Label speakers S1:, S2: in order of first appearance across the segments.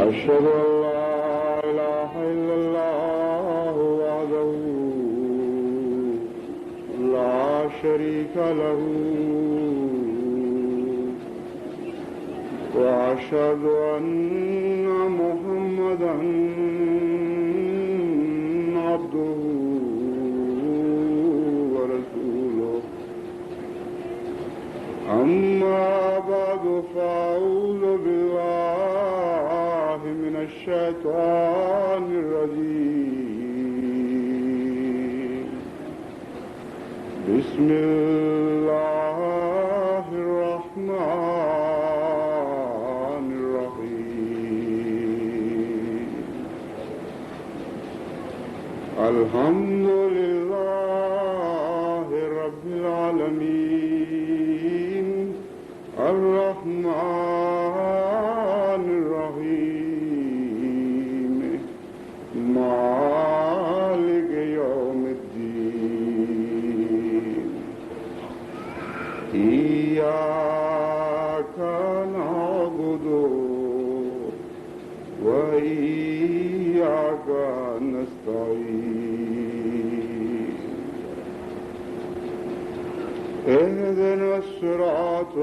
S1: أشهد أن لا إله إلا الله وحده لا شريك له وأشهد أن محمدا عبده ورسوله أما بعد فأعوذ بالله من الشيطان الرجيم بسم الله الرحمن الرحيم الحمد لله رب العالمين الرحمن الرحيم مالك يوم الدين إياك نعبد وإياك نستعين اهدنا الصراط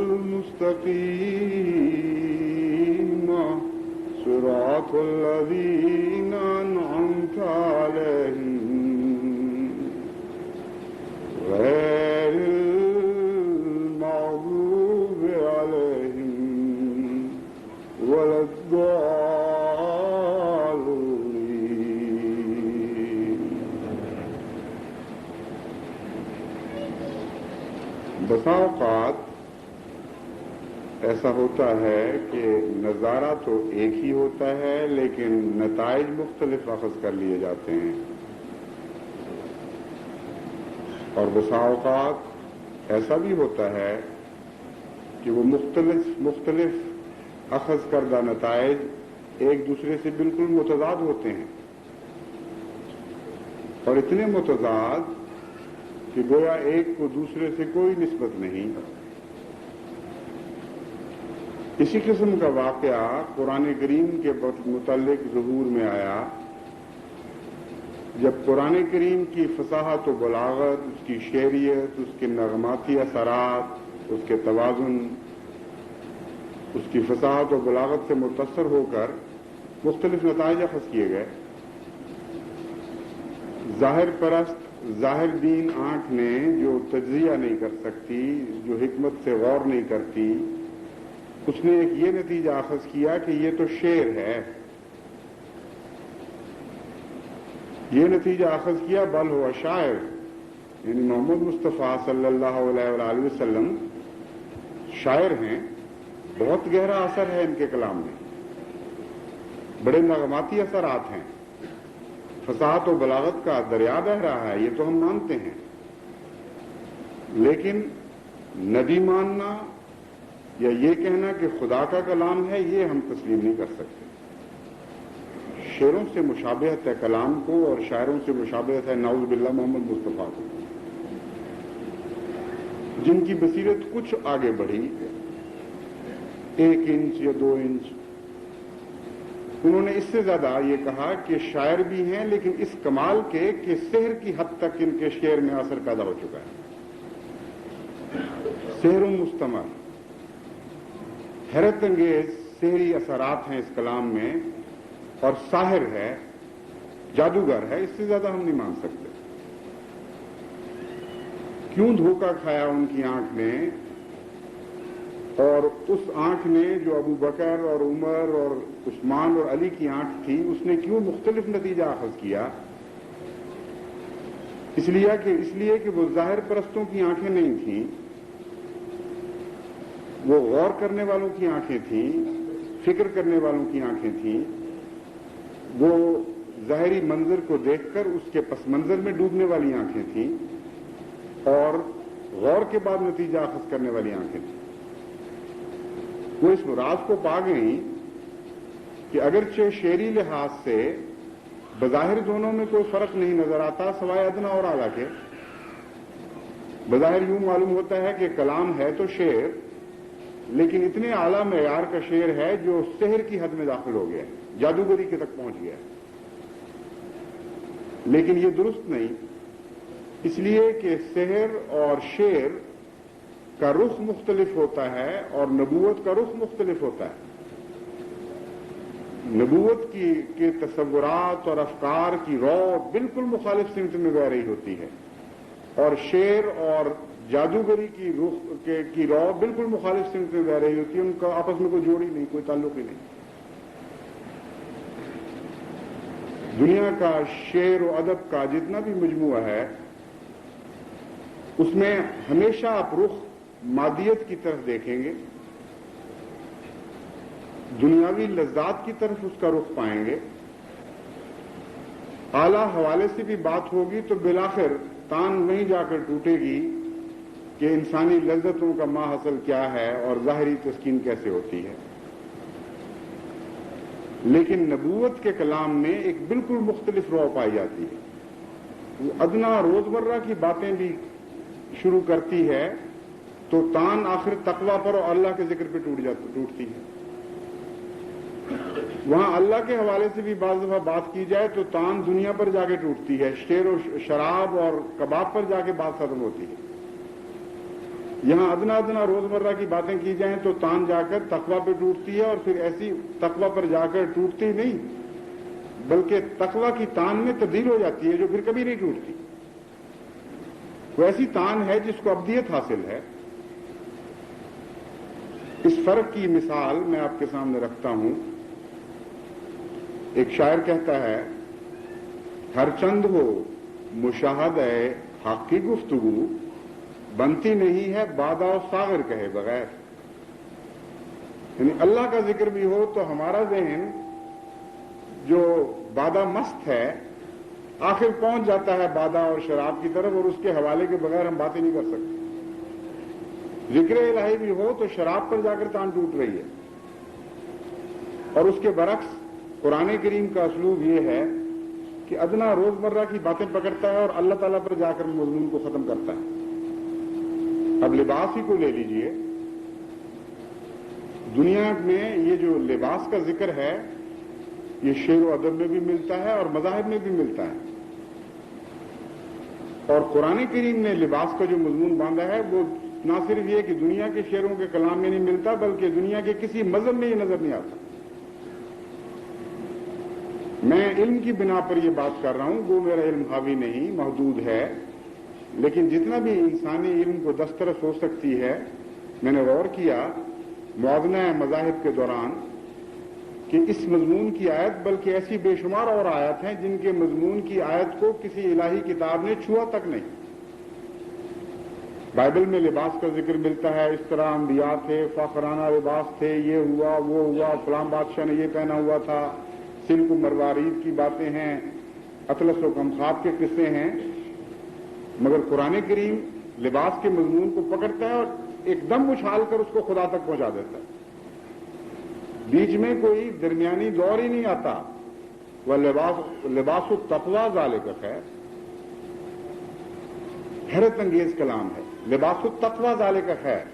S1: المستقيم صراط الذين أنعمت عليهم غير المغضوب عليهم ولا الضالين. بسا اوقات ایسا ہوتا ہے کہ نظارہ تو ایک ہی ہوتا ہے لیکن نتائج مختلف اخذ کر لیے جاتے ہیں، اور بسا اوقات ایسا بھی ہوتا ہے کہ وہ مختلف اخذ کردہ نتائج ایک دوسرے سے بالکل متضاد ہوتے ہیں، اور اتنے متضاد کہ گویا ایک کو دوسرے سے کوئی نسبت نہیں۔ اسی قسم کا واقعہ قرآن کریم کے متعلق ظہور میں آیا جب قرآن کریم کی فصاحت و بلاغت، اس کی شعریت، اس کے نغماتی اثرات، اس کے توازن، اس کی فصاحت و بلاغت سے متاثر ہو کر مختلف نتائج اخذ کیے گئے۔ ظاہر پرست، ظاہر دین آنکھ نے جو تجزیہ نہیں کر سکتی، جو حکمت سے غور نہیں کرتی، اس نے ایک یہ نتیجہ اخذ کیا کہ یہ تو شعر ہے، یہ نتیجہ اخذ کیا بل ہوا شاعر، یعنی محمد مصطفیٰ صلی اللہ علیہ وآلہ وسلم شاعر ہیں، بہت گہرا اثر ہے ان کے کلام میں، بڑے نغماتی اثرات ہیں، فصاحت و بلاغت کا دریا بہ رہا ہے، یہ تو ہم مانتے ہیں، لیکن نبی ماننا یا یہ کہنا کہ خدا کا کلام ہے یہ ہم تسلیم نہیں کر سکتے۔ شعروں سے مشابہت ہے کلام کو، اور شاعروں سے مشابہت ہے نعوذ باللہ محمد مصطفیٰ کو، جن کی بصیرت کچھ آگے بڑھی 1 انچ یا 2 انچ، انہوں نے اس سے زیادہ یہ کہا کہ شاعر بھی ہیں لیکن اس کمال کے کہ سحر کی حد تک ان کے شعر میں اثر پیدا ہو چکا ہے، سحر مستمر، حیرت انگیز سحری اثرات ہیں اس کلام میں، اور ساحر ہے، جادوگر ہے، اس سے زیادہ ہم نہیں مان سکتے۔ کیوں دھوکہ کھایا ان کی آنکھ نے، اور اس آنکھ نے جو ابو بکر اور عمر اور عثمان اور علی کی آنکھ تھی، اس نے کیوں مختلف نتیجہ اخذ کیا؟ اس لیے کہ وہ ظاہر پرستوں کی آنکھیں نہیں تھیں، وہ غور کرنے والوں کی آنکھیں تھیں، فکر کرنے والوں کی آنکھیں تھیں، وہ ظاہری منظر کو دیکھ کر اس کے پس منظر میں ڈوبنے والی آنکھیں تھیں، اور غور کے بعد نتیجہ اخذ کرنے والی آنکھیں تھیں۔ وہ اس مراد کو پا گئیں کہ اگرچہ شعری لحاظ سے بظاہر دونوں میں کوئی فرق نہیں نظر آتا سوائے ادنا اور اعلیٰ کے، بظاہر یوں معلوم ہوتا ہے کہ کلام ہے تو شعر، لیکن اتنے اعلیٰ معیار کا شعر ہے جو سحر کی حد میں داخل ہو گیا ہے، جادوگری کے تک پہنچ گیا ہے. لیکن یہ درست نہیں، اس لیے کہ سحر اور شعر کا رخ مختلف ہوتا ہے اور نبوت کا رخ مختلف ہوتا ہے. نبوت کے تصورات اور افکار کی رو بالکل مخالف سمت میں بہ رہی ہوتی ہے، اور شعر اور جادوگری کی رو بالکل مخالف سمت میں بہ رہی ہوتی ہے. ان کا آپس میں کوئی جوڑ ہی نہیں، کوئی تعلق ہی نہیں. دنیا کا شعر و ادب کا جتنا بھی مجموعہ ہے اس میں ہمیشہ آپ رخ مادیت کی طرف دیکھیں گے، دنیاوی لذات کی طرف اس کا رخ پائیں گے. اعلیٰ حوالے سے بھی بات ہوگی تو بالآخر تان وہیں جا کر ٹوٹے گی کہ انسانی لذتوں کا ماحصل کیا ہے اور ظاہری تسکین کیسے ہوتی ہے. لیکن نبوت کے کلام میں ایک بالکل مختلف رو پائی جاتی ہے. وہ ادنا روزمرہ کی باتیں بھی شروع کرتی ہے تو تان آخر تقویٰ پر اور اللہ کے ذکر پہ ٹوٹتی ہے. وہاں اللہ کے حوالے سے بھی بعض دفعہ بات کی جائے تو تان دنیا پر جا کے ٹوٹتی ہے، شعر و شراب اور کباب پر جا کے بات ختم ہوتی ہے. یہاں ادنا ادنا روزمرہ کی باتیں کی جائیں تو تان جا کر تقویٰ پہ ٹوٹتی ہے، اور پھر ایسی تقویٰ پر جا کر ٹوٹتی نہیں بلکہ تقویٰ کی تان میں تبدیل ہو جاتی ہے جو پھر کبھی نہیں ٹوٹتی. وہ ایسی تان ہے جس کو ابدیت حاصل ہے. اس فرق کی مثال میں آپ کے سامنے رکھتا ہوں. ایک شاعر کہتا ہے، ہر چند ہو مشاہدہ حق کی گفتگو، بنتی نہیں ہے بادہ و ساغر کہے بغیر. یعنی اللہ کا ذکر بھی ہو تو ہمارا ذہن جو بادہ مست ہے آخر پہنچ جاتا ہے بادہ اور شراب کی طرف، اور اس کے حوالے کے بغیر ہم باتیں نہیں کر سکتے. ذکر الہی بھی ہو تو شراب پر جا کر تان ٹوٹ رہی ہے. اور اس کے برعکس قرآن کریم کا اسلوب یہ ہے کہ ادنا روزمرہ کی باتیں پکڑتا ہے اور اللہ تعالیٰ پر جا کر مضمون کو ختم کرتا ہے. اب لباس ہی کو لے لیجئے. دنیا میں یہ جو لباس کا ذکر ہے یہ شعر و ادب میں بھی ملتا ہے اور مذاہب میں بھی ملتا ہے. اور قرآن کریم نے لباس کا جو مضمون باندھا ہے وہ نہ صرف یہ کہ دنیا کے شعروں کے کلام میں نہیں ملتا بلکہ دنیا کے کسی مذہب میں یہ نظر نہیں آتا. میں علم کی بنا پر یہ بات کر رہا ہوں، وہ میرا علم حاوی نہیں، محدود ہے، لیکن جتنا بھی انسانی علم کو دسترس ہو سکتی ہے میں نے غور کیا موازنہ مذاہب کے دوران کہ اس مضمون کی آیت بلکہ ایسی بے شمار اور آیات ہیں جن کے مضمون کی آیت کو کسی الہی کتاب نے چھوا تک نہیں. بائبل میں لباس کا ذکر ملتا ہے، اس طرح انبیاء تھے، فاخرانہ لباس تھے، یہ ہوا وہ ہوا، فلاں بادشاہ نے یہ پہنا ہوا تھا، سلک و مروارید کی باتیں ہیں، اطلس و کمخاب کے قصے ہیں. مگر قرآن کریم لباس کے مضمون کو پکڑتا ہے اور ایک دم اچھال کر اس کو خدا تک پہنچا دیتا ہے. بیچ میں کوئی درمیانی دور ہی نہیں آتا. وہ لباس التقویٰ ذالک خیر، حیرت انگیز کلام ہے. لباس التقویٰ ذالک خیر.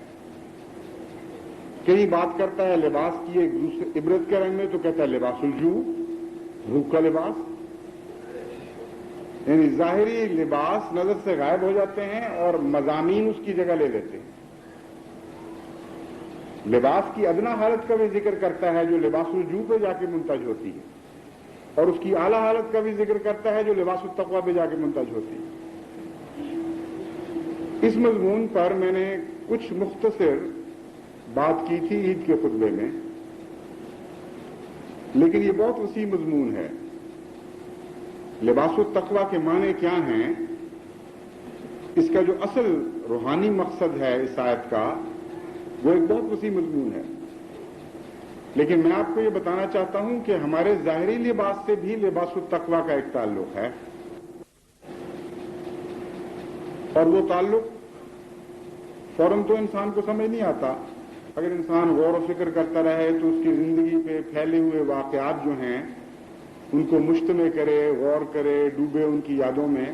S1: کہیں بات کرتا ہے لباس کی ایک دوسرے عبرت کے رنگ میں تو کہتا ہے لباس الجو، بھوک کا لباس. یعنی ظاہری لباس نظر سے غائب ہو جاتے ہیں اور مضامین اس کی جگہ لے لیتے ہیں. لباس کی ادنا حالت کا بھی ذکر کرتا ہے جو لباس الجو پہ جا کے منتج ہوتی ہے، اور اس کی اعلیٰ حالت کا بھی ذکر کرتا ہے جو لباس التقویٰ پہ جا کے منتج ہوتی ہے. اس مضمون پر میں نے کچھ مختصر بات کی تھی عید کے خطبے میں، لیکن یہ بہت وسیع مضمون ہے. لباس التقویٰ کے معنی کیا ہیں، اس کا جو اصل روحانی مقصد ہے اس آیت کا وہ ایک بہت وسیع مضمون ہے. لیکن میں آپ کو یہ بتانا چاہتا ہوں کہ ہمارے ظاہری لباس سے بھی لباس التقویٰ کا ایک تعلق ہے، اور وہ تعلق فوراً تو انسان کو سمجھ نہیں آتا. اگر انسان غور و فکر کرتا رہے تو اس کی زندگی پہ پھیلے ہوئے واقعات جو ہیں ان کو مجتمع کرے، غور کرے، ڈوبے ان کی یادوں میں،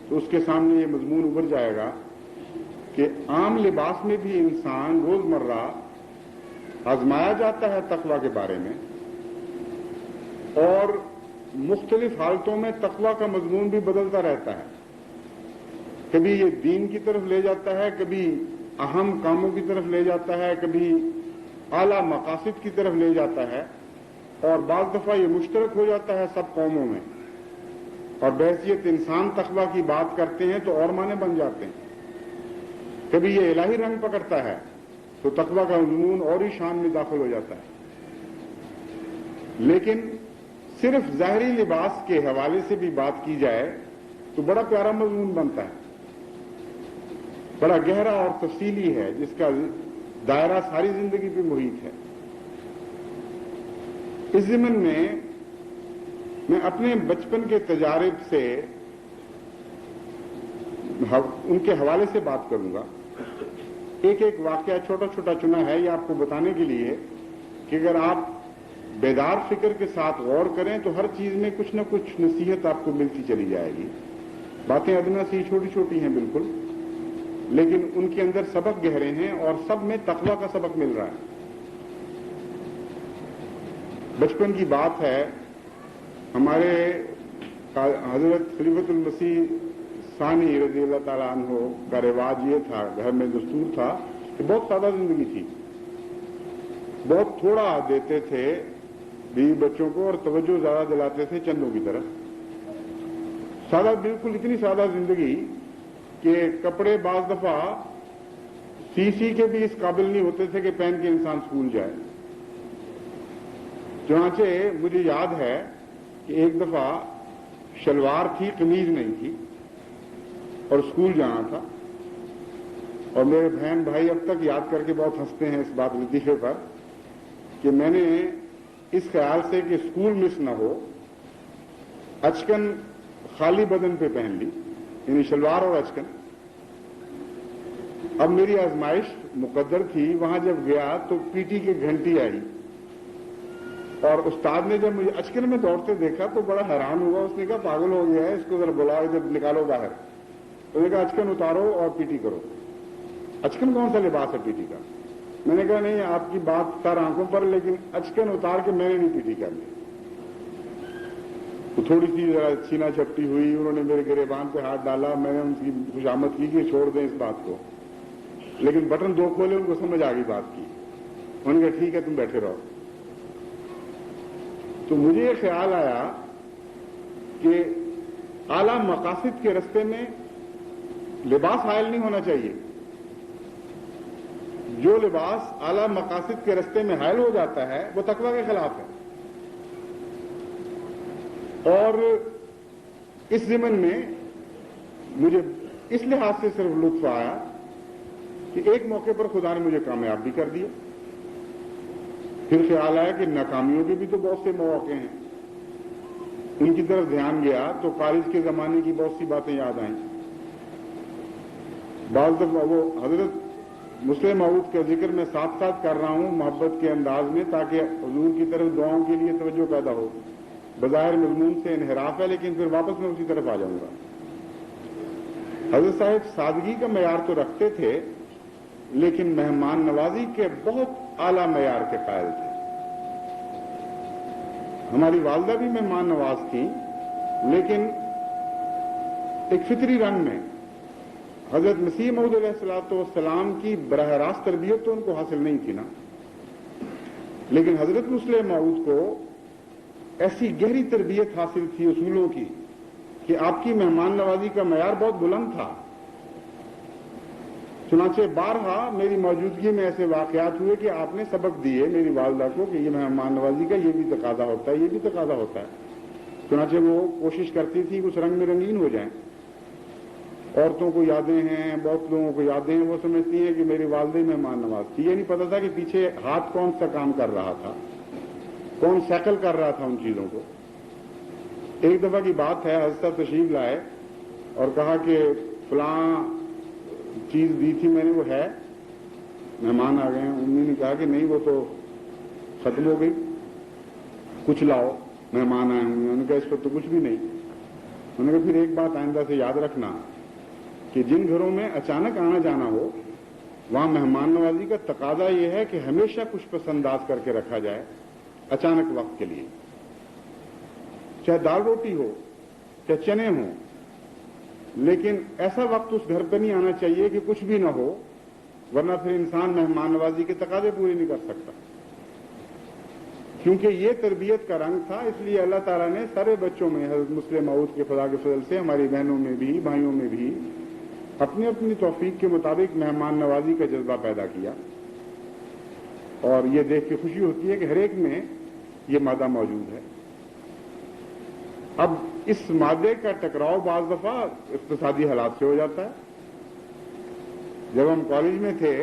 S1: تو اس کے سامنے یہ مضمون ابھر جائے گا کہ عام لباس میں بھی انسان روزمرہ آزمایا جاتا ہے تقویٰ کے بارے میں، اور مختلف حالتوں میں تقویٰ کا مضمون بھی بدلتا رہتا ہے. کبھی یہ دین کی طرف لے جاتا ہے، کبھی اہم کاموں کی طرف لے جاتا ہے، کبھی اعلیٰ مقاصد کی طرف لے جاتا ہے، اور بعض دفعہ یہ مشترک ہو جاتا ہے سب قوموں میں، اور بحیثیت انسان تقویٰ کی بات کرتے ہیں تو اور معنی بن جاتے ہیں. کبھی یہ الہی رنگ پکڑتا ہے تو تقویٰ کا مضمون اور ہی شان میں داخل ہو جاتا ہے. لیکن صرف ظاہری لباس کے حوالے سے بھی بات کی جائے تو بڑا پیارا مضمون بنتا ہے، بڑا گہرا اور تفصیلی ہے، جس کا دائرہ ساری زندگی پہ محیط ہے. اس ضمن میں اپنے بچپن کے تجارب سے ان کے حوالے سے بات کروں گا. ایک ایک واقعہ چھوٹا چھوٹا چنا ہے یہ آپ کو بتانے کے لیے کہ اگر آپ بیدار فکر کے ساتھ غور کریں تو ہر چیز میں کچھ نہ کچھ نصیحت آپ کو ملتی چلی جائے گی. باتیں ادنا سی چھوٹی چھوٹی ہیں بالکل، لیکن ان کے اندر سبق گہرے ہیں اور سب میں تقویٰ کا سبق مل رہا ہے. بچپن کی بات ہے، ہمارے حضرت خلیفۃ المسیح ثانی رضی اللہ تعالیٰ عنہ کا رواج یہ تھا، گھر میں دستور تھا کہ بہت سادہ زندگی تھی، بہت تھوڑا دیتے تھے بیوی بچوں کو اور توجہ زیادہ دلاتے تھے چندوں کی طرف. سادہ، بالکل اتنی سادہ زندگی کہ کپڑے بعض دفعہ سی کے بھی اس قابل نہیں ہوتے تھے کہ پہن کے انسان اسکول جائے. چنانچہ مجھے یاد ہے کہ ایک دفعہ شلوار تھی، قمیض نہیں تھی، اور اسکول جانا تھا. اور میرے بہن بھائی اب تک یاد کر کے بہت ہنستے ہیں اس بات لطیفے پر کہ میں نے اس خیال سے کہ اسکول مس نہ ہو اچکن خالی بدن پہ پہن لی، یعنی شلوار اور اچکن. اب میری آزمائش مقدر تھی، وہاں جب گیا تو پی ٹی کی گھنٹی آئی اور استاد نے جب مجھے اچکن میں دوڑتے دیکھا تو بڑا حیران ہوا. اس نے کہا پاگل ہو گیا ہے، اس کو ذرا بلاؤ، ادھر نکالو باہر. تو نے کہا اچکن اتارو اور پی ٹی کرو. اچکن کون سا لباس ہے پی ٹی کا؟ میں نے کہا نہیں، آپ کی بات تر آنکھوں پر، لیکن اچکن اتار کے میں نے نہیں پی ٹی کرنی. تو تھوڑی سی ذرا سینہ چپٹی ہوئی، انہوں نے میرے گریبان پہ ہاتھ ڈالا، میں نے ان کی خوشامد کی کہ چھوڑ دیں اس بات کو، لیکن بٹن دو کھولے، ان کو سمجھ آ گئی بات کی. انہوں نے کہا ٹھیک ہے تم بیٹھے رہو. تو مجھے یہ خیال آیا کہ اعلیٰ مقاصد کے رستے میں لباس حائل نہیں ہونا چاہیے. جو لباس اعلیٰ مقاصد کے رستے میں حائل ہو جاتا ہے وہ تقویٰ کے خلاف ہے. اور اس ضمن میں مجھے اس لحاظ سے صرف لطف آیا کہ ایک موقع پر خدا نے مجھے کامیاب بھی کر دیا. پھر خیال آیا کہ ناکامیوں کے بھی تو بہت سے مواقع ہیں، ان کی طرف دھیان گیا تو کالج کے زمانے کی بہت سی باتیں یاد آئیں. بعض دفعہ وہ حضرت مسلم موعود کا ذکر میں ساتھ ساتھ کر رہا ہوں محبت کے انداز میں تاکہ حضور کی طرف دعاؤں کے لیے توجہ پیدا ہو. بظاہر مضمون سے انحراف ہے لیکن پھر واپس میں اسی طرف آ جاؤں گا. حضرت صاحب سادگی کا معیار تو رکھتے تھے لیکن مہمان نوازی کے بہت اعلیٰ معیار کے قائل تھے. ہماری والدہ بھی مہمان نواز تھیں لیکن ایک فطری رنگ میں. حضرت مسیح موعود علیہ الصلوۃ والسلام کی براہ راست تربیت تو ان کو حاصل نہیں تھی نا، لیکن حضرت مسلم موعود کو ایسی گہری تربیت حاصل تھی اصولوں کی کہ آپ کی مہمان نوازی کا معیار بہت بلند تھا. چنانچہ بارہا میری موجودگی میں ایسے واقعات ہوئے کہ آپ نے سبق دیے میری والدہ کو کہ یہ مہمان نوازی کا یہ بھی تقاضا ہوتا ہے، یہ بھی تقاضا ہوتا ہے. چنانچہ وہ کوشش کرتی تھی کہ اس رنگ میں رنگین ہو جائیں. عورتوں کو یادیں ہیں، بہت لوگوں کو یادیں ہیں، وہ سمجھتی ہیں کہ میری والدہ مہمان نواز تھی. یہ نہیں پتا تھا کہ پیچھے ہاتھ کون سا کام کر رہا تھا، کون سیکل کر رہا تھا ان چیزوں کو. ایک دفعہ کی بات ہے، حضرت صاحب تشریف لائے اور کہا کہ فلاں چیز دی تھی میں نے، وہ ہے. مہمان آ گئے ہیں. امی نے کہا کہ نہیں وہ تو ختم ہو گئی، کچھ لاؤ، مہمان آئے ہوں. انہوں نے کہا اس پر تو کچھ بھی نہیں. انہوں نے کہا پھر ایک بات آئندہ سے یاد رکھنا کہ جن گھروں میں اچانک آنا جانا ہو وہاں مہمان نوازی کا تقاضا یہ ہے کہ ہمیشہ کچھ پسنداز کر کے رکھا جائے اچانک وقت کے لیے، چاہے دال روٹی ہو چاہے چنے ہوں، لیکن ایسا وقت اس گھر پہ نہیں آنا چاہیے کہ کچھ بھی نہ ہو، ورنہ پھر انسان مہمان نوازی کے تقاضے پورے نہیں کر سکتا۔ کیونکہ یہ تربیت کا رنگ تھا، اس لیے اللہ تعالیٰ نے سارے بچوں میں حضرت مسلم موعود کے خدا کے فضل سے ہماری بہنوں میں بھی بھائیوں میں بھی اپنی اپنی توفیق کے مطابق مہمان نوازی کا جذبہ پیدا کیا، اور یہ دیکھ کے خوشی ہوتی ہے کہ ہر ایک میں یہ مادہ موجود ہے۔ اب اس مادے کا ٹکراؤ بعض دفعہ اقتصادی حالات سے ہو جاتا ہے۔ جب ہم کالج میں تھے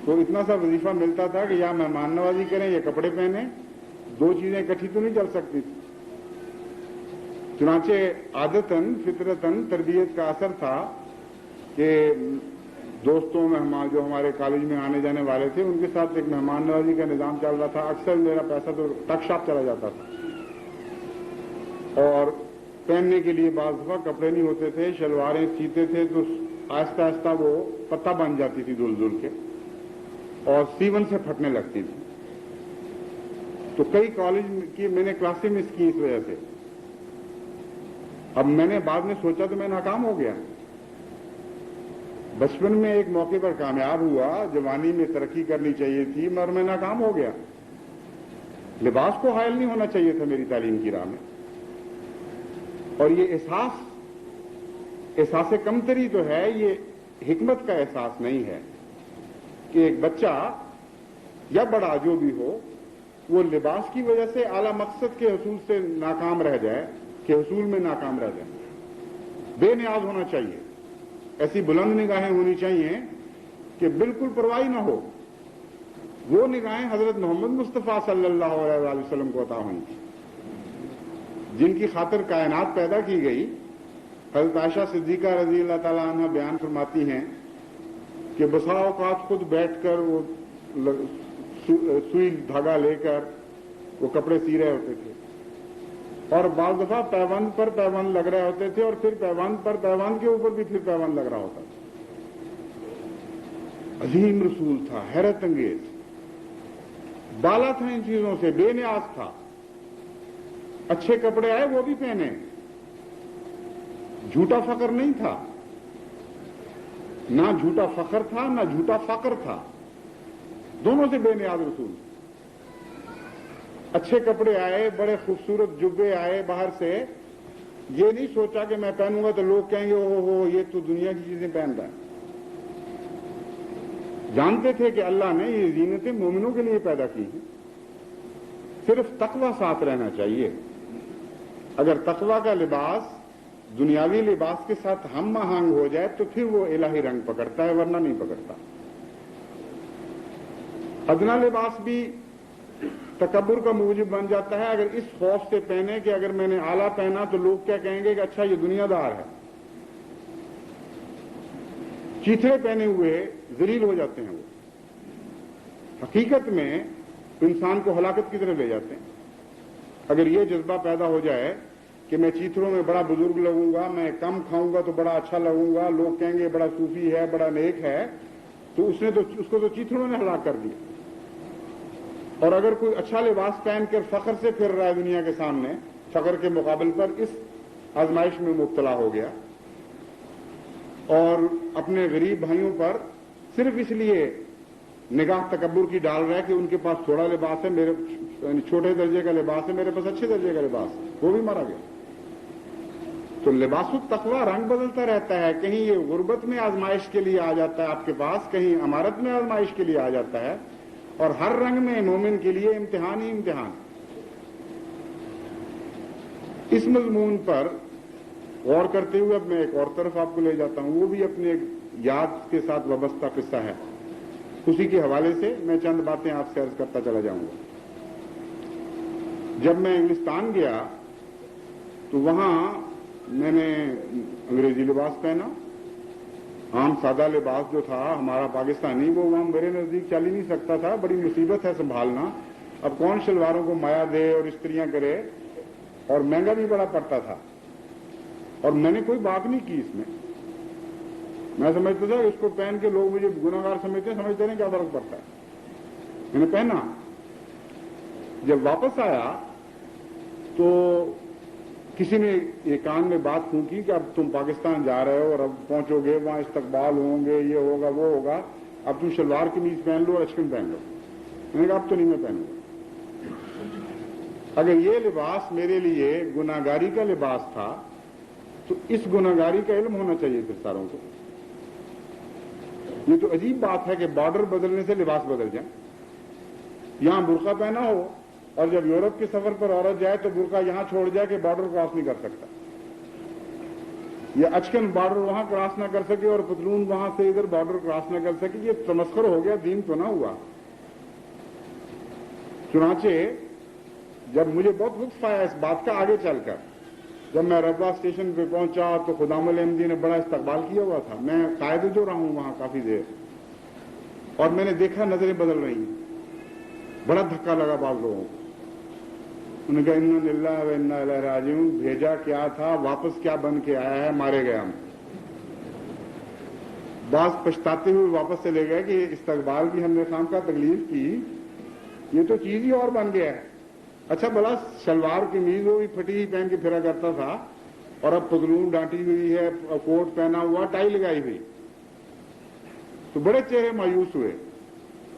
S1: تو اتنا سا وظیفہ ملتا تھا کہ یا مہمان نوازی کریں یا کپڑے پہنیں، دو چیزیں اکٹھی تو نہیں چل سکتی تھی۔ چنانچہ عادتاً فطرتاً تربیت کا اثر تھا کہ دوستوں مہمان جو ہمارے کالج میں آنے جانے والے تھے ان کے ساتھ ایک مہمان نوازی کا نظام چل رہا تھا۔ اکثر میرا پیسہ تو ٹک شاپ چلا جاتا تھا، اور پہننے کے لیے بعض دفعہ کپڑے نہیں ہوتے تھے، شلواریں سیتے تھے تو آہستہ آہستہ وہ پتہ بن جاتی تھی دھل دھل کے، اور سیون سے پھٹنے لگتی تھی۔ تو کئی کالج کی میں نے کلاسیں مس کی اس وجہ سے۔ اب میں نے بعد میں سوچا تو میں ناکام ہو گیا۔ بچپن میں ایک موقع پر کامیاب ہوا، جوانی میں ترقی کرنی چاہیے تھی، مگر میں ناکام ہو گیا۔ لباس کو حائل نہیں ہونا چاہیے تھا میری تعلیم کی راہ میں، اور یہ احساس کمتری تو ہے، یہ حکمت کا احساس نہیں ہے کہ ایک بچہ یا بڑا جو بھی ہو وہ لباس کی وجہ سے اعلیٰ مقصد کے حصول سے ناکام رہ جائے، کہ حصول میں ناکام رہ جائے۔ بے نیاز ہونا چاہیے، ایسی بلند نگاہیں ہونی چاہیے کہ بالکل پرواہی نہ ہو۔ وہ نگاہیں حضرت محمد مصطفیٰ صلی اللہ علیہ وآلہ وسلم کو عطا ہوئی تھی، جن کی خاطر کائنات پیدا کی گئی۔ حضرت عائشہ صدیقہ رضی اللہ تعالیٰ عنہ بیان فرماتی ہیں کہ بسا اوقات خود بیٹھ کر وہ سوئی دھاگا لے کر وہ کپڑے سی رہے ہوتے تھے، اور بعض دفعہ پیوند پر پیوند لگ رہے ہوتے تھے، اور پھر پیوند پر پیوند کے اوپر بھی پھر پیوند لگ رہا ہوتا تھا۔ عظیم رسول تھا، حیرت انگیز، بالا تھا ان چیزوں سے، بے نیاز تھا۔ اچھے کپڑے آئے وہ بھی پہنے، جھوٹا فقر نہیں تھا، نہ جھوٹا فخر تھا نہ جھوٹا فقر تھا، دونوں سے بے نیاز رسول۔ اچھے کپڑے آئے، بڑے خوبصورت جبے آئے باہر سے، یہ نہیں سوچا کہ میں پہنوں گا تو لوگ کہیں گے او ہو یہ تو دنیا کی چیزیں پہن رہا ہے۔ جانتے تھے کہ اللہ نے یہ زینتیں مومنوں کے لیے پیدا کی ہیں، صرف تقوی ساتھ رہنا چاہیے۔ اگر تقوی کا لباس دنیاوی لباس کے ساتھ ہم آہنگ ہو جائے تو پھر وہ الہی رنگ پکڑتا ہے، ورنہ نہیں پکڑتا۔ ادنا لباس بھی تکبر کا موجب بن جاتا ہے، اگر اس خوف سے پہنے کہ اگر میں نے اعلیٰ پہنا تو لوگ کیا کہیں گے کہ اچھا یہ دنیا دار ہے۔ چیتھڑے پہنے ہوئے ذلیل ہو جاتے ہیں، وہ حقیقت میں انسان کو ہلاکت کی طرف لے جاتے ہیں۔ اگر یہ جذبہ پیدا ہو جائے کہ میں چیتھڑوں میں بڑا بزرگ لگوں گا، میں کم کھاؤں گا تو بڑا اچھا لگوں گا، لوگ کہیں گے بڑا صوفی ہے، بڑا نیک ہے، تو اس کو تو چیتھڑوں نے ہلاک کر دیا۔ اور اگر کوئی اچھا لباس پہن کر فخر سے پھر رہا ہے دنیا کے سامنے، فخر کے مقابل پر اس آزمائش میں مبتلا ہو گیا، اور اپنے غریب بھائیوں پر صرف اس لیے نگاہ تکبر کی ڈال رہا ہے کہ ان کے پاس تھوڑا لباس ہے، میرے چھوٹے درجے کا لباس ہے، میرے پاس اچھے درجے کا لباس ہے، وہ بھی مارا گیا۔ تو لباس التقوی رنگ بدلتا رہتا ہے، کہیں یہ غربت میں آزمائش کے لیے آ جاتا ہے آپ کے پاس، کہیں امارت میں آزمائش کے لیے آ جاتا ہے، اور ہر رنگ میں مومن کے لیے امتحان ہی امتحان۔ اس مضمون پر غور کرتے ہوئے اب میں ایک اور طرف آپ کو لے جاتا ہوں، وہ بھی اپنے یاد کے ساتھ وابستہ قصہ ہے، اسی کے حوالے سے میں چند باتیں آپ سے عرض کرتا چلا جاؤں گا۔ جب میں انگلستان گیا تو وہاں میں نے انگریزی لباس پہنا، عام سادہ لباس جو تھا ہمارا پاکستانی، وہ وہاں میرے نزدیک چل ہی نہیں سکتا تھا، بڑی مصیبت ہے سنبھالنا۔ اب کون شلواروں کو مایا دے اور استریاں کرے، اور مہنگا بھی بڑا پڑتا تھا، اور میں نے کوئی بات نہیں کی اس میں۔ میں سمجھتا تھا اس کو پہن کے لوگ مجھے گناہگار سمجھتے ہیں، سمجھتے ہیں کیا فرق پڑتا ہے. میں نے پہنا. جب واپس آیا تو کسی نے یہ کان میں بات پھونکی کہ اب تم پاکستان جا رہے ہو اور اب پہنچو گے، وہاں استقبال ہوں گے، یہ ہوگا وہ ہوگا، اب تم شلوار قمیض پہن لو اور اچکن پہن لو. میں نے کہا اب تو نہیں میں پہنوں گا. اگر یہ لباس میرے لیے گناہگاری کا لباس تھا تو اس گناہگاری کا علم ہونا چاہیے پھر ساروں کو. یہ تو عجیب بات ہے کہ بارڈر بدلنے سے لباس بدل جائے. یہاں برقع پہنا ہو اور جب یورپ کے سفر پر عورت جائے تو برقع یہاں چھوڑ جائے کہ بارڈر کراس نہیں کر سکتا، یا اچکن بارڈر وہاں کراس نہ کر سکے اور پتلون وہاں سے ادھر بارڈر کراس نہ کر سکے. یہ تمسخر ہو گیا، دین تو نہ ہوا. چنانچہ جب مجھے بہت لطف آیا اس بات کا آگے چل کر، جب میں رضا اسٹیشن پہ پہنچا تو خدام الاحمدی نے بڑا استقبال کیا ہوا تھا. میں قائد جو رہا ہوں وہاں کافی دیر، اور میں نے دیکھا نظریں بدل رہی ہیں. بڑا دھکا لگا بعض لوگوں کو. انہوں نے کہا انا للہ و انا الیہ راجعون. بھیجا کیا تھا، واپس کیا بن کے آیا ہے، مارے گئے ہم. بعض پچھتاتے ہوئے واپس چلے گئے کہ استقبال کی ہم نے خام کا تکلیف کی، یہ تو چیز ہی اور بن گیا ہے. اچھا بلا شلوار قمیض ہوئی پھٹی ہی پہن کے پھرا کرتا تھا اور اب پتلون ڈانٹی ہوئی ہے، کوٹ پہنا ہوا، ٹائی لگائی ہوئی. تو بڑے چہرے مایوس ہوئے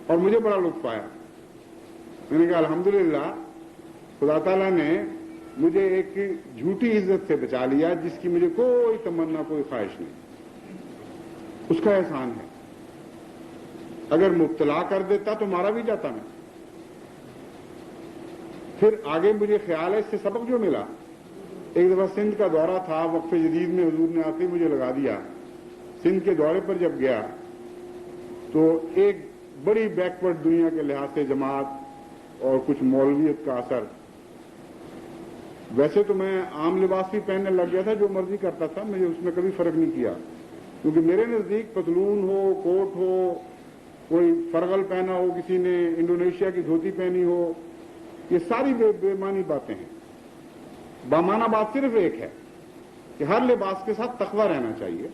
S1: اور مجھے بڑا لطف آیا. میں نے کہا الحمدللہ خدا تعالیٰ نے مجھے ایک جھوٹی عزت سے بچا لیا جس کی مجھے کوئی تمنا کوئی خواہش نہیں. اس کا احسان ہے. اگر مبتلا کر دیتا تو مارا بھی جاتا میں. پھر آگے مجھے خیال ہے اس سے سبق جو ملا، ایک دفعہ سندھ کا دورہ تھا، وقف جدید میں حضور نے آتے مجھے لگا دیا. سندھ کے دورے پر جب گیا تو ایک بڑی بیکورڈ دنیا کے لحاظ سے جماعت اور کچھ مولویت کا اثر. ویسے تو میں عام لباس بھی پہننے لگ گیا تھا، جو مرضی کرتا تھا، مجھے اس میں کبھی فرق نہیں کیا، کیونکہ میرے نزدیک پتلون ہو، کوٹ ہو، کوئی فرغل پہنا ہو، کسی نے انڈونیشیا کی دھوتی پہنی ہو، یہ ساری بے معنی باتیں ہیں. بامعنی بات صرف ایک ہے کہ ہر لباس کے ساتھ تقویٰ رہنا چاہیے.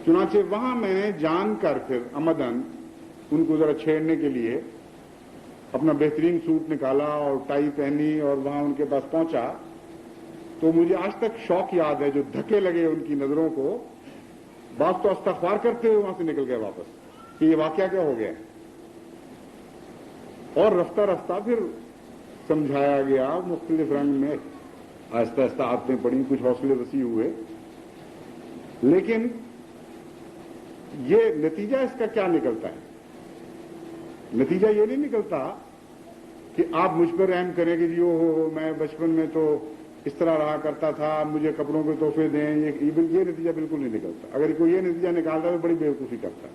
S1: چنانچہ وہاں میں نے جان کر پھر عمدن ان کو ذرا چھیڑنے کے لیے اپنا بہترین سوٹ نکالا اور ٹائی پہنی اور وہاں ان کے پاس پہنچا تو مجھے آج تک شوق یاد ہے جو دھکے لگے ان کی نظروں کو. بعض تو استغفار کرتے ہوئے وہاں سے نکل گئے واپس کہ یہ واقعہ کیا ہو گیا. اور رفتہ رفتہ پھر سمجھایا گیا مختلف رنگ میں، آہستہ آہستہ عادتیں پڑیں، کچھ حوصلے وسیع ہوئے. لیکن یہ نتیجہ اس کا کیا نکلتا ہے؟ نتیجہ یہ نہیں نکلتا کہ آپ مجھ پر رحم کریں کہ جی ہو میں بچپن میں تو اس طرح رہا کرتا تھا، مجھے کپڑوں کے تحفے دیں. یہ نتیجہ بالکل نہیں نکلتا. اگر کوئی یہ نتیجہ نکالتا ہے تو بڑی بیوقوفی کرتا ہے.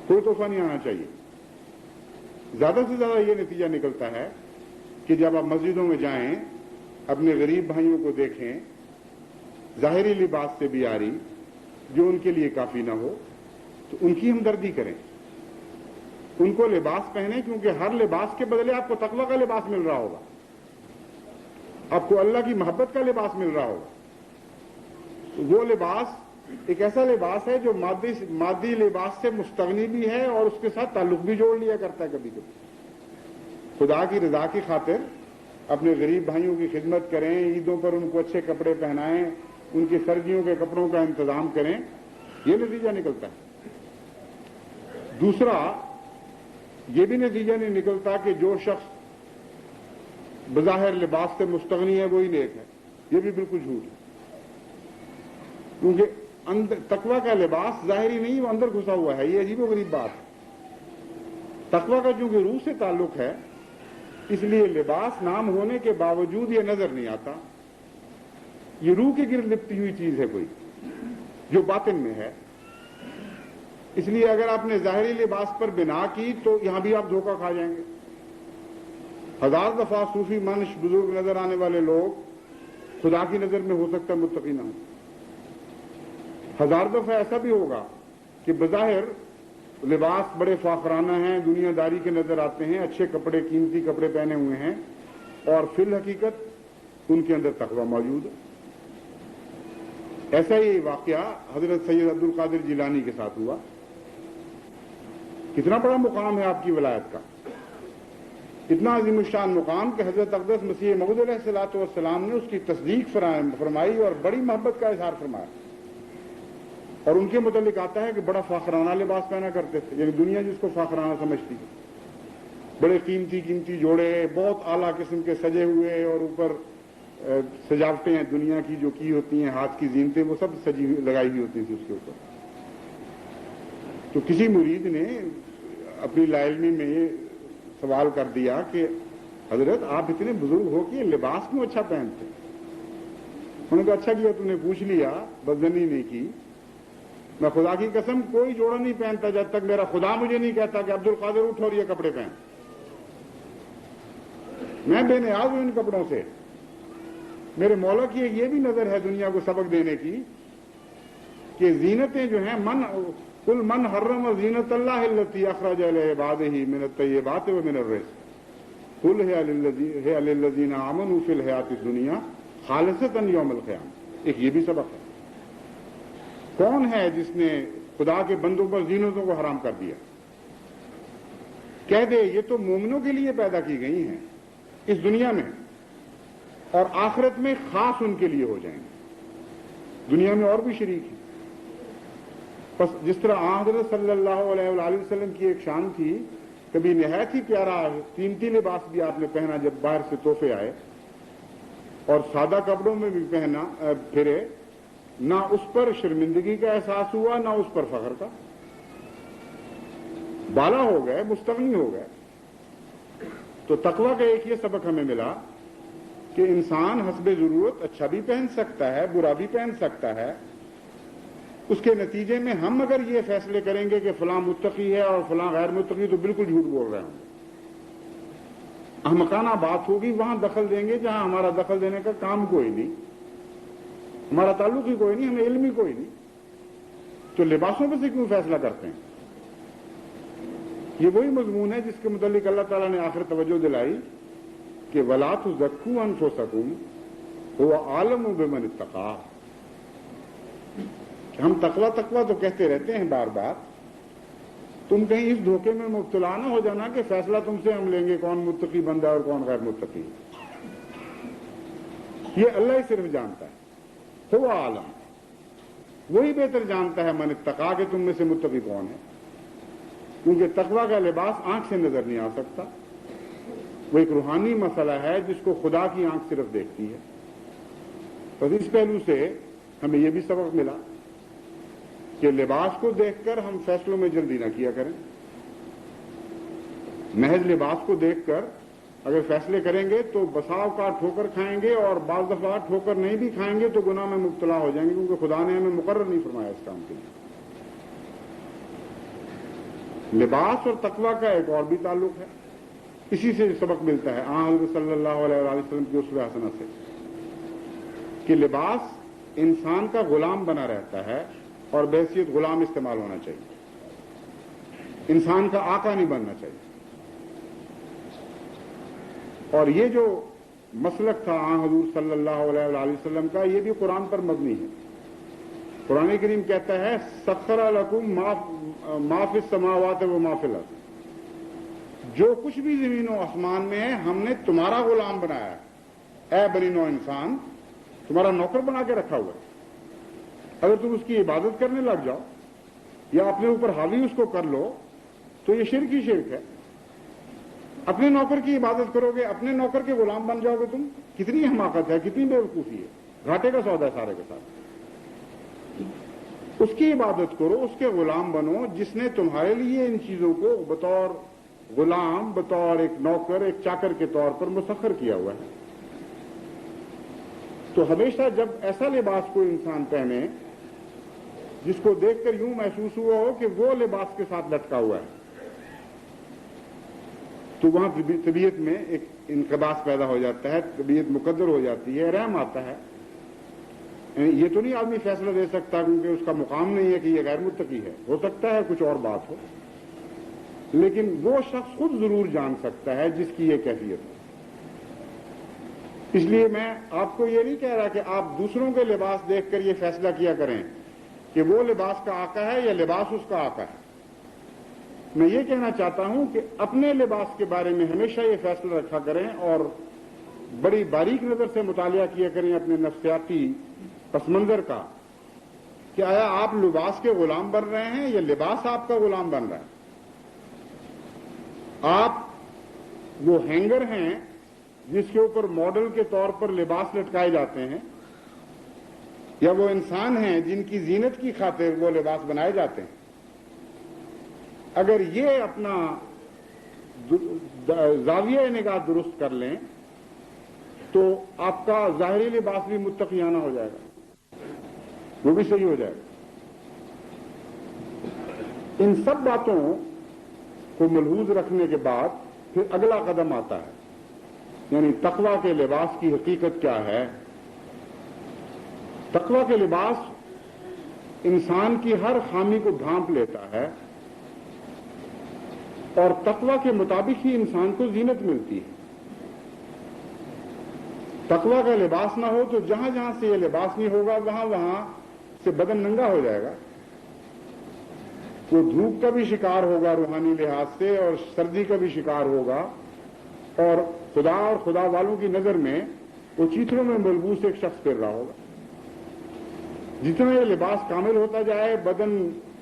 S1: کوئی تحفہ نہیں آنا چاہیے. زیادہ سے زیادہ یہ نتیجہ نکلتا ہے کہ جب آپ مسجدوں میں جائیں، اپنے غریب بھائیوں کو دیکھیں، ظاہری لباس سے بھی آری جو ان کے لیے کافی نہ ہو تو ان کی ہمدردی کریں، ان کو لباس پہنیں، کیونکہ ہر لباس کے بدلے آپ کو تقویٰ کا لباس مل رہا ہوگا، آپ کو اللہ کی محبت کا لباس مل رہا ہوگا. وہ لباس ایک ایسا لباس ہے جو مادی لباس سے مستغنی بھی ہے اور اس کے ساتھ تعلق بھی جوڑ لیا کرتا ہے کبھی کبھی. خدا کی رضا کی خاطر اپنے غریب بھائیوں کی خدمت کریں، عیدوں پر ان کو اچھے کپڑے پہنائیں، ان کی سردیوں کے کپڑوں کا انتظام کریں، یہ نتیجہ نکلتا ہے. دوسرا یہ بھی نتیجہ نہیں نکلتا کہ جو شخص بظاہر لباس سے مستغنی ہے وہی نیک ہے. یہ بھی بالکل جھوٹ ہے، کیونکہ تقویٰ کا لباس ظاہری نہیں، وہ اندر گھسا ہوا ہے. یہ عجیب و غریب بات ہے. تقویٰ کا چونکہ روح سے تعلق ہے اس لیے لباس نام ہونے کے باوجود یہ نظر نہیں آتا. یہ روح کے گرد لپٹی ہوئی چیز ہے کوئی جو باطن میں ہے. اس لیے اگر آپ نے ظاہری لباس پر بنا کی تو یہاں بھی آپ دھوکہ کھا جائیں گے. ہزار دفعہ صوفی منش بزرگ نظر آنے والے لوگ خدا کی نظر میں ہو سکتا ہے متقی نہ ہوں. ہزار دفعہ ایسا بھی ہوگا کہ بظاہر لباس بڑے فاخرانہ ہیں، دنیا داری کے نظر آتے ہیں، اچھے کپڑے قیمتی کپڑے پہنے ہوئے ہیں، اور فی الحقیقت ان کے اندر تقویٰ موجود ہے. ایسا ہی واقعہ حضرت سید عبد القادر جیلانی کے ساتھ ہوا. کتنا بڑا مقام ہے آپ کی ولایت کا، اتنا عظیم الشان مقام کہ حضرت اقدس مسیح موعود علیہ الصلوۃ والسلام نے اس کی تصدیق فرمائی اور بڑی محبت کا اظہار فرمایا. اور ان کے متعلق آتا ہے کہ بڑا فاخرانہ لباس پہنا کرتے تھے، یعنی دنیا جس کو فاخرانہ سمجھتی ہے. بڑے قیمتی قیمتی جوڑے، بہت اعلیٰ قسم کے سجے ہوئے، اور اوپر سجاوٹیں ہیں دنیا کی جو کی ہوتی ہیں، ہاتھ کی زینتیں، وہ سب سجی لگائی ہوئی ہوتی تھی اس کے اوپر. تو کسی مرید نے اپنی لا علمی میں یہ سوال کر دیا کہ حضرت آپ اتنے بزرگ ہو کہ یہ لباس کیوں اچھا پہنتے؟ انہوں نے کہا اچھا کیا تم نے پوچھ لیا، بدزنی نہیں کی. میں خدا کی قسم کوئی جوڑا نہیں پہنتا جب تک میرا خدا مجھے نہیں کہتا کہ عبد القادر اٹھ اور یہ کپڑے پہن. میں بے نیاز ہوں ان کپڑوں سے. میرے مولا کی یہ بھی نظر ہے دنیا کو سبق دینے کی کہ زینتیں جو ہیں، قل من حرم زینت اللہ التی اخرج لعبادہ من الطیبات ومن الرزق قل ہی للذین آمنوا فی الحیاۃ الدنیا خالصۃ یوم القیامہ. ایک یہ بھی سبق ہے. کون ہے جس نے خدا کے بندوں پر زینتوں کو حرام کر دیا؟ کہہ دے یہ تو مومنوں کے لیے پیدا کی گئی ہیں اس دنیا میں، اور آخرت میں خاص ان کے لیے ہو جائیں گے. دنیا میں اور بھی شریک ہیں. بس جس طرح حضرت صلی اللہ علیہ وآلہ وسلم کی ایک شان تھی، کبھی نہایت ہی پیارا قیمتی لباس بھی آپ نے پہنا جب باہر سے تحفے آئے، اور سادہ کپڑوں میں بھی پہنا پھرے، نہ اس پر شرمندگی کا احساس ہوا نہ اس پر فخر کا. بالا ہو گئے، مستغنی ہو گئے. تو تقویٰ کا ایک یہ سبق ہمیں ملا کہ انسان حسب ضرورت اچھا بھی پہن سکتا ہے، برا بھی پہن سکتا ہے. اس کے نتیجے میں ہم اگر یہ فیصلے کریں گے کہ فلاں متقی ہے اور فلاں غیر متقی، تو بالکل جھوٹ بول رہے ہوں گے. احمقانہ بات ہوگی وہاں دخل دیں گے جہاں ہمارا دخل دینے کا کام کوئی نہیں، ہمارا تعلق ہی کوئی نہیں، ہمیں علم ہی کوئی نہیں. تو لباسوں پہ سے کیوں فیصلہ کرتے ہیں؟ یہ وہی مضمون ہے جس کے متعلق اللہ تعالیٰ نے آخر توجہ دلائی کہ وَلَا تُزَكُّوا أَنفُسَكُمْ هُوَ أَعْلَمُ بِمَنِ اتَّقَىٰ. ہم تقویٰ تو کہتے رہتے ہیں بار بار. تم کہیں اس دھوکے میں مبتلا نہ ہو جانا کہ فیصلہ تم سے ہم لیں گے کون متقی بندہ اور کون غیر متقی. یہ اللہ ہی صرف جانتا ہے. هو عالم، وہی بہتر جانتا ہے من اتقا کہ تم میں سے متقی کون ہے. کیونکہ تقویٰ کا لباس آنکھ سے نظر نہیں آ سکتا. وہ ایک روحانی مسئلہ ہے جس کو خدا کی آنکھ صرف دیکھتی ہے. تو اس پہلو سے ہمیں یہ بھی سبق ملا کہ لباس کو دیکھ کر ہم فیصلوں میں جلدی نہ کیا کریں. محض لباس کو دیکھ کر اگر فیصلے کریں گے تو بسا اوقات ٹھوکر کھائیں گے، اور بعض دفعہ ٹھوکر نہیں بھی کھائیں گے تو گناہ میں مبتلا ہو جائیں گے، کیونکہ خدا نے ہمیں مقرر نہیں فرمایا اس کام کے لیے. لباس اور تقویٰ کا ایک اور بھی تعلق ہے. اسی سے سبق ملتا ہے حضرت صلی اللہ علیہ وسلم کی اسوہ حسنہ سے کہ لباس انسان کا غلام بنا رہتا ہے اور بحیثیت غلام استعمال ہونا چاہیے. انسان کا آقا نہیں بننا چاہیے. اور یہ جو مسلک تھا حضور صلی اللہ علیہ وآلہ وسلم کا، یہ بھی قرآن پر مبنی ہے. قرآن کریم کہتا ہے سخر لکم ما فی السماوات و ما فی الارض. جو کچھ بھی زمین و آسمان میں ہے ہم نے تمہارا غلام بنایا ہے. اے بنی نو انسان، تمہارا نوکر بنا کے رکھا ہوا ہے. اگر تم اس کی عبادت کرنے لگ جاؤ یا اپنے اوپر حاوی اس کو کر لو تو یہ شرک ہی شرک ہے. اپنے نوکر کی عبادت کرو گے، اپنے نوکر کے غلام بن جاؤ گے تم. کتنی حماقت ہے، کتنی بے وقوفی ہے. گھاٹے کا سودا ہے سارے کے ساتھ. اس کی عبادت کرو، اس کے غلام بنو جس نے تمہارے لیے ان چیزوں کو بطور غلام، بطور ایک نوکر، ایک چاکر کے طور پر مسخر کیا ہوا ہے. تو ہمیشہ جب ایسا لباس کوئی انسان پہنے جس کو دیکھ کر یوں محسوس ہوا ہو کہ وہ لباس کے ساتھ لٹکا ہوا ہے، تو وہاں طبیعت میں ایک انقباس پیدا ہو جاتا ہے، طبیعت مقدر ہو جاتی ہے، رحم آتا ہے. یہ تو نہیں آدمی فیصلہ دے سکتا کیونکہ اس کا مقام نہیں ہے کہ یہ غیر متقی ہے. ہو سکتا ہے کچھ اور بات ہو، لیکن وہ شخص خود ضرور جان سکتا ہے جس کی یہ کیفیت ہے. اس لیے میں آپ کو یہ نہیں کہہ رہا کہ آپ دوسروں کے لباس دیکھ کر یہ فیصلہ کیا کریں کہ وہ لباس کا آقا ہے یا لباس اس کا آقا ہے. میں یہ کہنا چاہتا ہوں کہ اپنے لباس کے بارے میں ہمیشہ یہ فیصلہ رکھا کریں اور بڑی باریک نظر سے مطالعہ کیا کریں اپنے نفسیاتی پس منظر کا کہ آیا آپ لباس کے غلام بن رہے ہیں یا لباس آپ کا غلام بن رہا ہے. آپ وہ ہینگر ہیں جس کے اوپر ماڈل کے طور پر لباس لٹکائے جاتے ہیں یا وہ انسان ہیں جن کی زینت کی خاطر وہ لباس بنائے جاتے ہیں. اگر یہ اپنا زاویہ نگاہ درست کر لیں تو آپ کا ظاہری لباس بھی متقیانہ ہو جائے گا, وہ بھی صحیح ہو جائے گا. ان سب باتوں کو ملحوظ رکھنے کے بعد پھر اگلا قدم آتا ہے, یعنی تقویٰ کے لباس کی حقیقت کیا ہے. تقویٰ کے لباس انسان کی ہر خامی کو ڈھانپ لیتا ہے اور تقویٰ کے مطابق ہی انسان کو زینت ملتی ہے. تقویٰ کا لباس نہ ہو تو جہاں جہاں سے یہ لباس نہیں ہوگا وہاں وہاں سے بدن ننگا ہو جائے گا. وہ دھوپ کا بھی شکار ہوگا روحانی لحاظ سے اور سردی کا بھی شکار ہوگا اور خدا والوں کی نظر میں وہ چیتڑوں میں ملبوس ایک شخص پھر رہا ہوگا. جتنا یہ لباس کامل ہوتا جائے بدن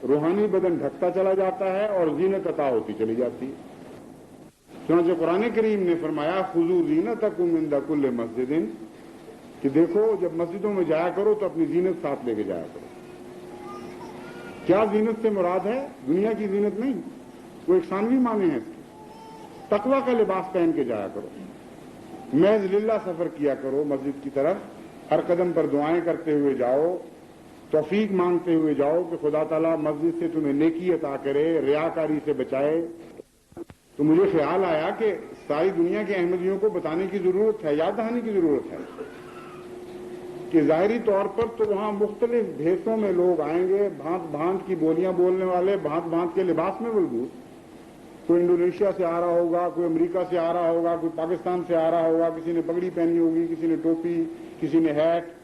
S1: روحانی بدن ڈھکتا چلا جاتا ہے اور زینت عطا ہوتی چلی جاتی ہے. چنانچہ قرآن کریم نے فرمایا خذوا زینتکم عند کل مسجد کہ دیکھو جب مسجدوں میں جایا کرو تو اپنی زینت ساتھ لے کے جایا کرو. کیا زینت سے مراد ہے؟ دنیا کی زینت نہیں, وہ ایک ثانوی معنی ہے اس کی. تقویٰ کا لباس پہن کے جایا کرو, محض للہ سفر کیا کرو مسجد کی طرف, ہر قدم پر دعائیں کرتے ہوئے جاؤ, توفیق مانگتے ہوئے جاؤ کہ خدا تعالیٰ مسجد سے تمہیں نیکی عطا کرے, ریاکاری سے بچائے. تو مجھے خیال آیا کہ ساری دنیا کے احمدیوں کو بتانے کی ضرورت ہے, یاد دہانی کی ضرورت ہے کہ ظاہری طور پر تو وہاں مختلف بھیسوں میں لوگ آئیں گے, بھانت بھانت کی بولیاں بولنے والے, بھانت بھانت کے لباس میں ملبوس. کوئی انڈونیشیا سے آ رہا ہوگا, کوئی امریکہ سے آ رہا ہوگا, کوئی پاکستان سے آ رہا ہوگا, کسی نے پگڑی پہنی ہوگی, کسی نے ٹوپی, کسی نے ہیٹ.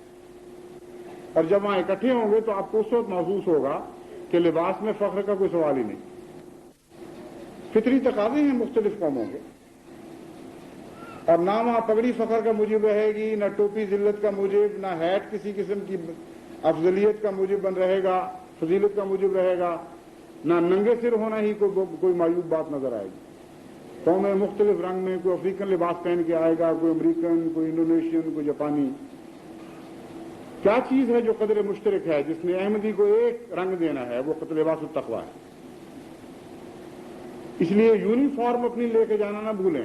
S1: اور جب وہاں اکٹھے ہوں گے تو آپ کو اس وقت محسوس ہوگا کہ لباس میں فخر کا کوئی سوال ہی نہیں. فطری تقاضے ہیں مختلف قوموں کے, اور نہ وہاں پگڑی فخر کا موجب رہے گی, نہ ٹوپی ذلت کا موجب, نہ ہیٹ کسی قسم کی افضلیت کا موجب بن رہے گا, فضیلت کا موجب رہے گا, نہ ننگے سر ہونا ہی کوئی معیوب بات نظر آئے گی. قومیں مختلف رنگ میں, کوئی افریقن لباس پہن کے آئے گا, کوئی امریکن, کوئی انڈونیشین, کوئی جاپانی. کیا چیز ہے جو قدر مشترک ہے جس نے احمدی کو ایک رنگ دینا ہے؟ وہ لباس التقویٰ ہے. اس لیے یونیفارم اپنی لے کے جانا نہ بھولیں,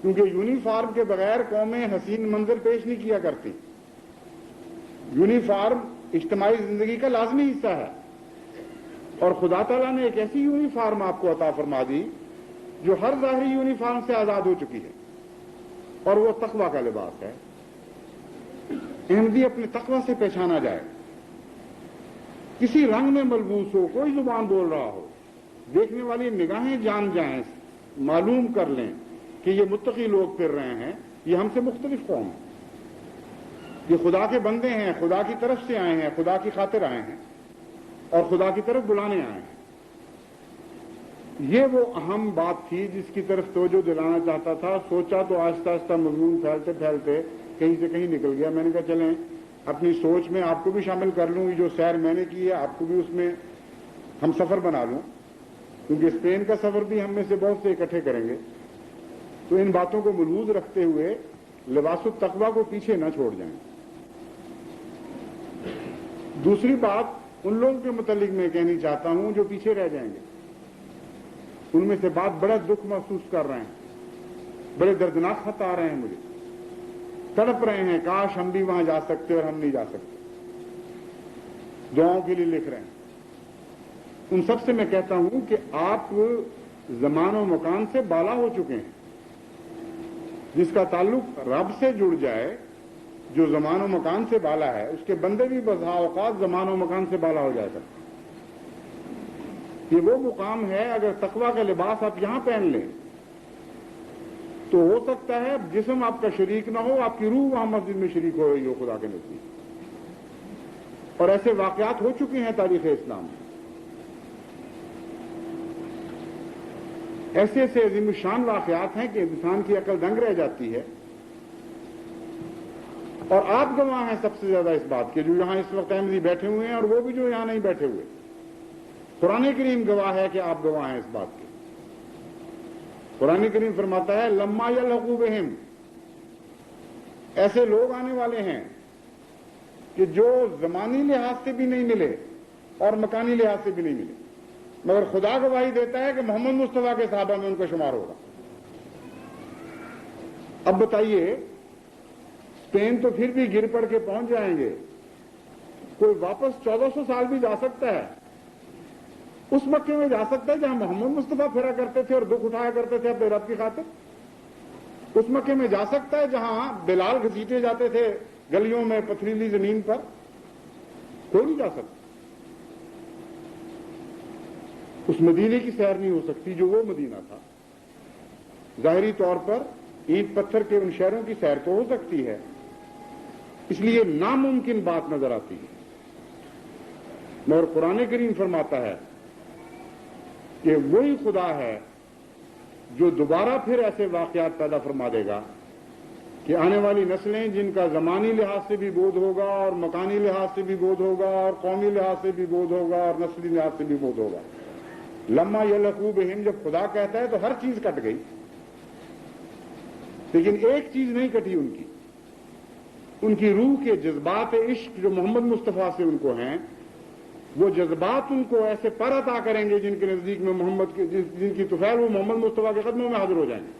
S1: کیونکہ یونیفارم کے بغیر قومیں حسین منظر پیش نہیں کیا کرتی. یونیفارم اجتماعی زندگی کا لازمی حصہ ہے اور خدا تعالیٰ نے ایک ایسی یونیفارم آپ کو عطا فرما دی جو ہر ظاہری یونیفارم سے آزاد ہو چکی ہے, اور وہ تقویٰ کا لباس ہے. احمدی اپنے تقویٰ سے پہچانا جائے, کسی رنگ میں ملبوس ہو, کوئی زبان بول رہا ہو, دیکھنے والی نگاہیں جان جائیں, معلوم کر لیں کہ یہ متقی لوگ پھر رہے ہیں, یہ ہم سے مختلف قوم ہیں, یہ خدا کے بندے ہیں, خدا کی طرف سے آئے ہیں, خدا کی خاطر آئے ہیں اور خدا کی طرف بلانے آئے ہیں. یہ وہ اہم بات تھی جس کی طرف توجہ دلانا چاہتا تھا. سوچا تو آہستہ آہستہ مضمون پھیلتے پھیلتے کہیں سے کہیں نکل گیا. میں نے کہا چلیں اپنی سوچ میں آپ کو بھی شامل کر لوں, جو سیر میں نے کی ہے آپ کو بھی اس میں ہم سفر بنا لوں, کیونکہ اسپین کا سفر بھی ہم میں سے بہت سے اکٹھے کریں گے. تو ان باتوں کو ملحوظ رکھتے ہوئے لباس التقویٰ کو پیچھے نہ چھوڑ جائیں. دوسری بات ان لوگوں کے متعلق میں کہنی چاہتا ہوں جو پیچھے رہ جائیں گے. ان میں سے بات بڑا دکھ محسوس کر رہے ہیں, بڑے دردناک خط آ رہے ہیں مجھے, تڑپ رہے ہیں کاش ہم بھی وہاں جا سکتے اور ہم نہیں جا سکتے, دعاؤں کے لیے لکھ رہے ہیں. ان سب سے میں کہتا ہوں کہ آپ زمان و مکان سے بالا ہو چکے ہیں. جس کا تعلق رب سے جڑ جائے, جو زمان و مکان سے بالا ہے, اس کے بندے بھی بسا اوقات زمان و مکان سے بالا ہو جائے گا. یہ وہ مقام ہے, اگر تقویٰ کا لباس آپ یہاں پہن لیں تو ہو سکتا ہے جسم آپ کا شریک نہ ہو، آپ کی روح وہاں مسجد میں شریک ہو رہی ہو خدا کے نزدیک. اور ایسے واقعات ہو چکے ہیں تاریخ اسلام میں. ایسے ایسے عظیم الشان واقعات ہیں کہ انسان کی عقل دنگ رہ جاتی ہے. اور آپ گواہ ہیں سب سے زیادہ اس بات کے، جو یہاں اس وقت احمدی بیٹھے ہوئے ہیں اور وہ بھی جو یہاں نہیں بیٹھے ہوئے. قرآن کریم گواہ ہے کہ آپ گواہ ہیں اس بات کے. قرآن کریم فرماتا ہے لما یلحقوا بہم، ایسے لوگ آنے والے ہیں کہ جو زمانی لحاظ سے بھی نہیں ملے اور مکانی لحاظ سے بھی نہیں ملے، مگر خدا گواہی دیتا ہے کہ محمد مصطفیٰ کے صحابہ میں ان کا شمار ہوگا. اب بتائیے، اسپین تو پھر بھی گر پڑ کے پہنچ جائیں گے، کوئی واپس 1400 سال بھی جا سکتا ہے، اس مکے میں جا سکتا ہے جہاں محمد مصطفیٰ پھرا کرتے تھے اور دکھ اٹھایا کرتے تھے اپنے رب کی خاطر. اس مکے میں جا سکتا ہے جہاں بلال گھسیٹے جاتے تھے گلیوں میں پتھریلی زمین پر. کوئی نہیں جا سکتا. اس مدینے کی سیر نہیں ہو سکتی جو وہ مدینہ تھا. ظاہری طور پر اینٹ پتھر کے ان شہروں کی سیر تو ہو سکتی ہے، اس لیے ناممکن بات نظر آتی ہے. مگر قرآن کریم فرماتا ہے کہ وہی خدا ہے جو دوبارہ پھر ایسے واقعات پیدا فرما دے گا کہ آنے والی نسلیں جن کا زمانی لحاظ سے بھی بودھ ہوگا اور مکانی لحاظ سے بھی بودھ ہوگا اور قومی لحاظ سے بھی بودھ ہوگا اور نسلی لحاظ سے بھی بودھ ہوگا. لما یلحقوا بہم جب خدا کہتا ہے تو ہر چیز کٹ گئی، لیکن ایک چیز نہیں کٹی ان کی روح کے جذبات عشق جو محمد مصطفیٰ سے ان کو ہیں، وہ جذبات ان کو ایسے پر عطا کریں گے جن کے نزدیک میں جن کی طفیل وہ محمد مصطفیٰ کے قدموں میں حاضر ہو جائیں گے.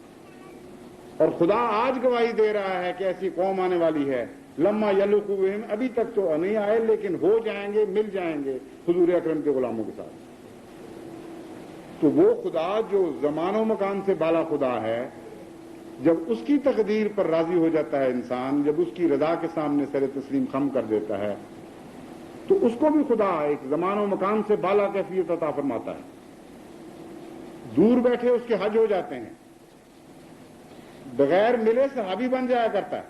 S1: اور خدا آج گواہی دے رہا ہے کہ ایسی قوم آنے والی ہے. لما یلحقوا بہم، ابھی تک تو نہیں آئے لیکن ہو جائیں گے، مل جائیں گے حضور اکرم کے غلاموں کے ساتھ. تو وہ خدا جو زمان و مکان سے بالا خدا ہے، جب اس کی تقدیر پر راضی ہو جاتا ہے انسان، جب اس کی رضا کے سامنے سر تسلیم خم کر دیتا ہے، تو اس کو بھی خدا ایک زمان و مکان سے بالا کیفیت عطا فرماتا ہے. دور بیٹھے اس کے حج ہو جاتے ہیں، بغیر ملے صحابی بن جایا کرتا ہے.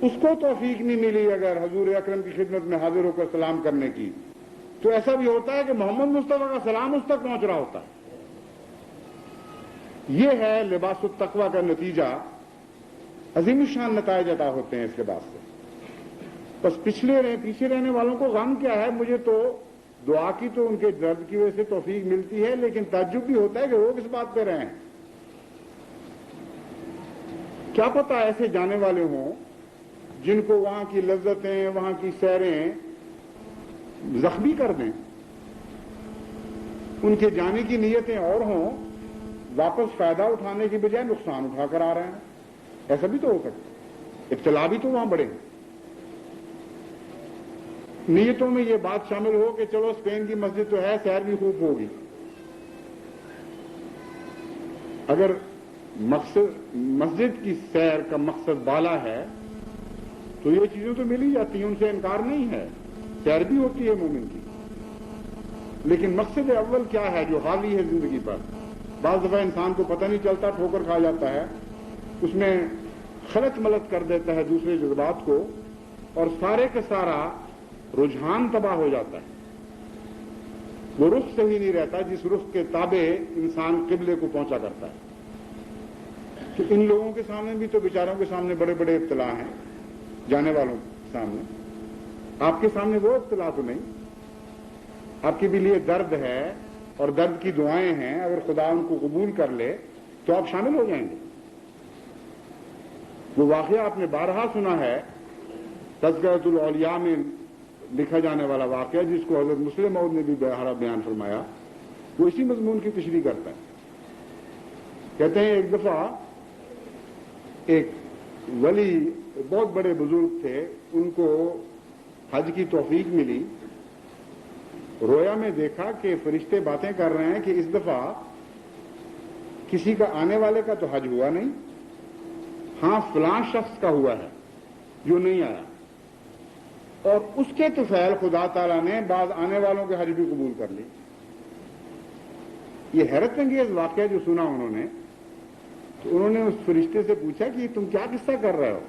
S1: اس کو توفیق نہیں ملی اگر حضور اکرم کی خدمت میں حاضر ہو کر سلام کرنے کی، تو ایسا بھی ہوتا ہے کہ محمد مصطفیٰ کا سلام اس تک پہنچ رہا ہوتا ہے. یہ ہے لباس التقویٰ کا نتیجہ. عظیم الشان نتائج عطا ہوتے ہیں اس لباس سے. بس پیچھے رہنے والوں کو غم کیا ہے؟ مجھے تو دعا کی تو ان کے درد کی وجہ سے توفیق ملتی ہے، لیکن تعجب بھی ہوتا ہے کہ وہ کس بات پہ رہے ہیں. کیا پتہ ایسے جانے والے ہوں جن کو وہاں کی لذتیں، وہاں کی سیریں زخمی کر دیں، ان کے جانے کی نیتیں اور ہوں، واپس فائدہ اٹھانے کی بجائے نقصان اٹھا کر آ رہے ہیں. ایسا بھی تو ہو سکتا ہے. ابتلا بھی تو وہاں بڑھے ہیں. نیتوں میں یہ بات شامل ہو کہ چلو اسپین کی مسجد تو ہے، سیر بھی خوب ہوگی. اگر مسجد کی سیر کا مقصد بالا ہے تو یہ چیزیں تو مل ہی جاتی ہیں، ان سے انکار نہیں ہے. سیر بھی ہوتی ہے مومن کی، لیکن مقصد اول کیا ہے جو حاوی ہے زندگی پر؟ بعض دفعہ انسان کو پتہ نہیں چلتا، ٹھوکر کھا جاتا ہے، اس میں خلط ملط کر دیتا ہے دوسرے جذبات کو، اور سارے کا سارا رجحان تباہ ہو جاتا ہے. وہ رخ صحیح نہیں رہتا جس رخ کے تابع انسان قبلے کو پہنچا کرتا ہے. تو ان لوگوں کے سامنے بھی تو بیچاروں کے سامنے بڑے بڑے ابتلا ہیں، جانے والوں کے سامنے. آپ کے سامنے وہ ابتلا تو نہیں. آپ کے بھی لیے درد ہے اور درد کی دعائیں ہیں، اگر خدا ان کو قبول کر لے تو آپ شامل ہو جائیں گے. وہ واقعہ آپ نے بارہا سنا ہے، تذکرۃ الاولیاء میں لکھا جانے والا واقعہ جس کو حضرت مسلم موعود نے بھی بارہا بیان فرمایا، وہ اسی مضمون کی تشریح کرتا ہے. کہتے ہیں ایک دفعہ ایک ولی، بہت بڑے بزرگ تھے، ان کو حج کی توفیق ملی. رویا میں دیکھا کہ فرشتے باتیں کر رہے ہیں کہ اس دفعہ کسی کا آنے والے کا تو حج ہوا نہیں، ہاں فلاں شخص کا ہوا ہے جو نہیں آیا، اور اس کے طفیل خدا تعالیٰ نے بعض آنے والوں کے حج بھی قبول کر لی. یہ حیرت انگیز واقعہ جو سنا انہوں نے، تو انہوں نے اس فرشتے سے پوچھا کہ تم کیا قصہ کر رہے ہو؟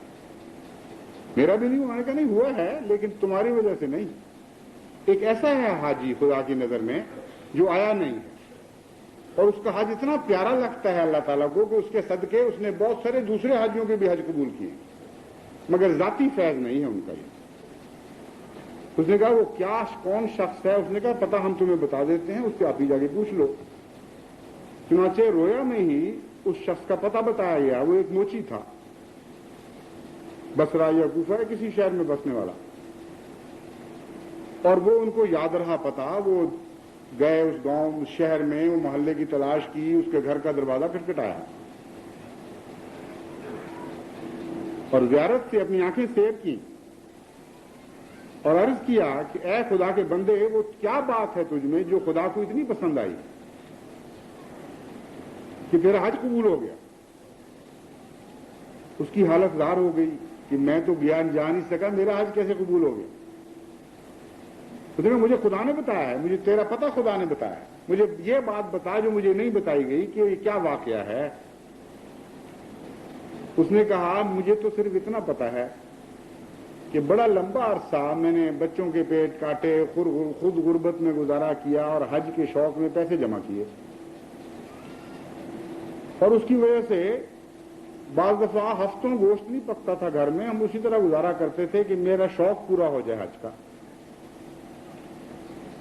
S1: میرا بھی نہیں، انہوں نے کہا نہیں ہوا ہے لیکن تمہاری وجہ سے نہیں. ایک ایسا ہے حاجی خدا کی نظر میں جو آیا نہیں ہے، اور اس کا حج اتنا پیارا لگتا ہے اللہ تعالیٰ کو کہ اس کے صدقے اس نے بہت سارے دوسرے حاجیوں کے بھی حج قبول کیے، مگر ذاتی فیض نہیں ہے ان کا. یہ اس نے کہا وہ کیا کون شخص ہے؟ اس نے کہا پتہ ہم تمہیں بتا دیتے ہیں، اس سے آپ ہی جا کے پوچھ لو. چنانچہ رویا میں ہی اس شخص کا پتہ بتایا گیا. وہ ایک موچی تھا، بصرہ یا کوفہ یا کسی شہر میں بسنے والا، اور وہ ان کو یاد رہا پتہ. وہ گئے اس گاؤں، اس شہر میں، وہ محلے کی تلاش کی، اس کے گھر کا دروازہ کھٹکھٹایا اور زیارت سے اپنی آنکھیں سیر کی اور عرض کیا کہ اے خدا کے بندے، وہ کیا بات ہے تجھ میں جو خدا کو اتنی پسند آئی کہ تیرا حج قبول ہو گیا؟ اس کی حالت ظاہر ہو گئی کہ میں تو جا نہیں سکا، میرا حج کیسے قبول ہو گیا؟ مجھے خدا نے بتایا ہے، مجھے تیرا پتہ خدا نے بتایا ہے، مجھے یہ بات بتا جو مجھے نہیں بتائی گئی کہ یہ کیا واقعہ ہے. اس نے کہا مجھے تو صرف اتنا پتا ہے کہ بڑا لمبا عرصہ میں نے بچوں کے پیٹ کاٹے، خود غربت میں گزارا کیا اور حج کے شوق میں پیسے جمع کیے، اور اس کی وجہ سے بعض دفعہ ہفتوں گوشت نہیں پکتا تھا گھر میں. ہم اسی طرح گزارا کرتے تھے کہ میرا شوق پورا ہو جائے حج کا.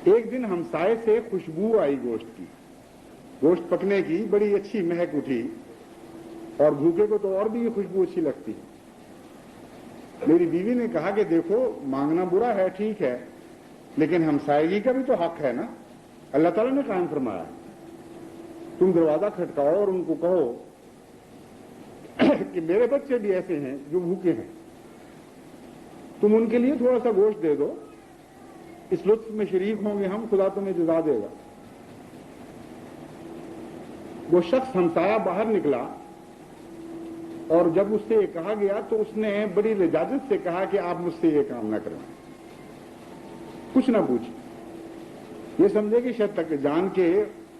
S1: ایک دن ہمسائے سے خوشبو آئی گوشت کی، گوشت پکنے کی بڑی اچھی مہک اٹھی، اور بھوکے کو تو اور بھی یہ خوشبو اچھی لگتی. میری بیوی نے کہا کہ دیکھو مانگنا برا ہے، ٹھیک ہے، لیکن ہمسائیگی کا بھی تو حق ہے نا، اللہ تعالیٰ نے قائم فرمایا. تم دروازہ کھٹکاؤ اور ان کو کہو کہ میرے بچے بھی ایسے ہیں جو بھوکے ہیں، تم ان کے لیے تھوڑا سا گوشت دے دو، اس لطف میں شریک ہوں گے ہم، خدا تمہیں جزا دے گا. وہ شخص ہمسایہ باہر نکلا، اور جب اس سے یہ کہا گیا تو اس نے بڑی لجاجت سے کہا کہ آپ مجھ سے یہ کام نہ کروائیں، کچھ نہ پوچھیں. یہ سمجھے کہ شاید تک جان کے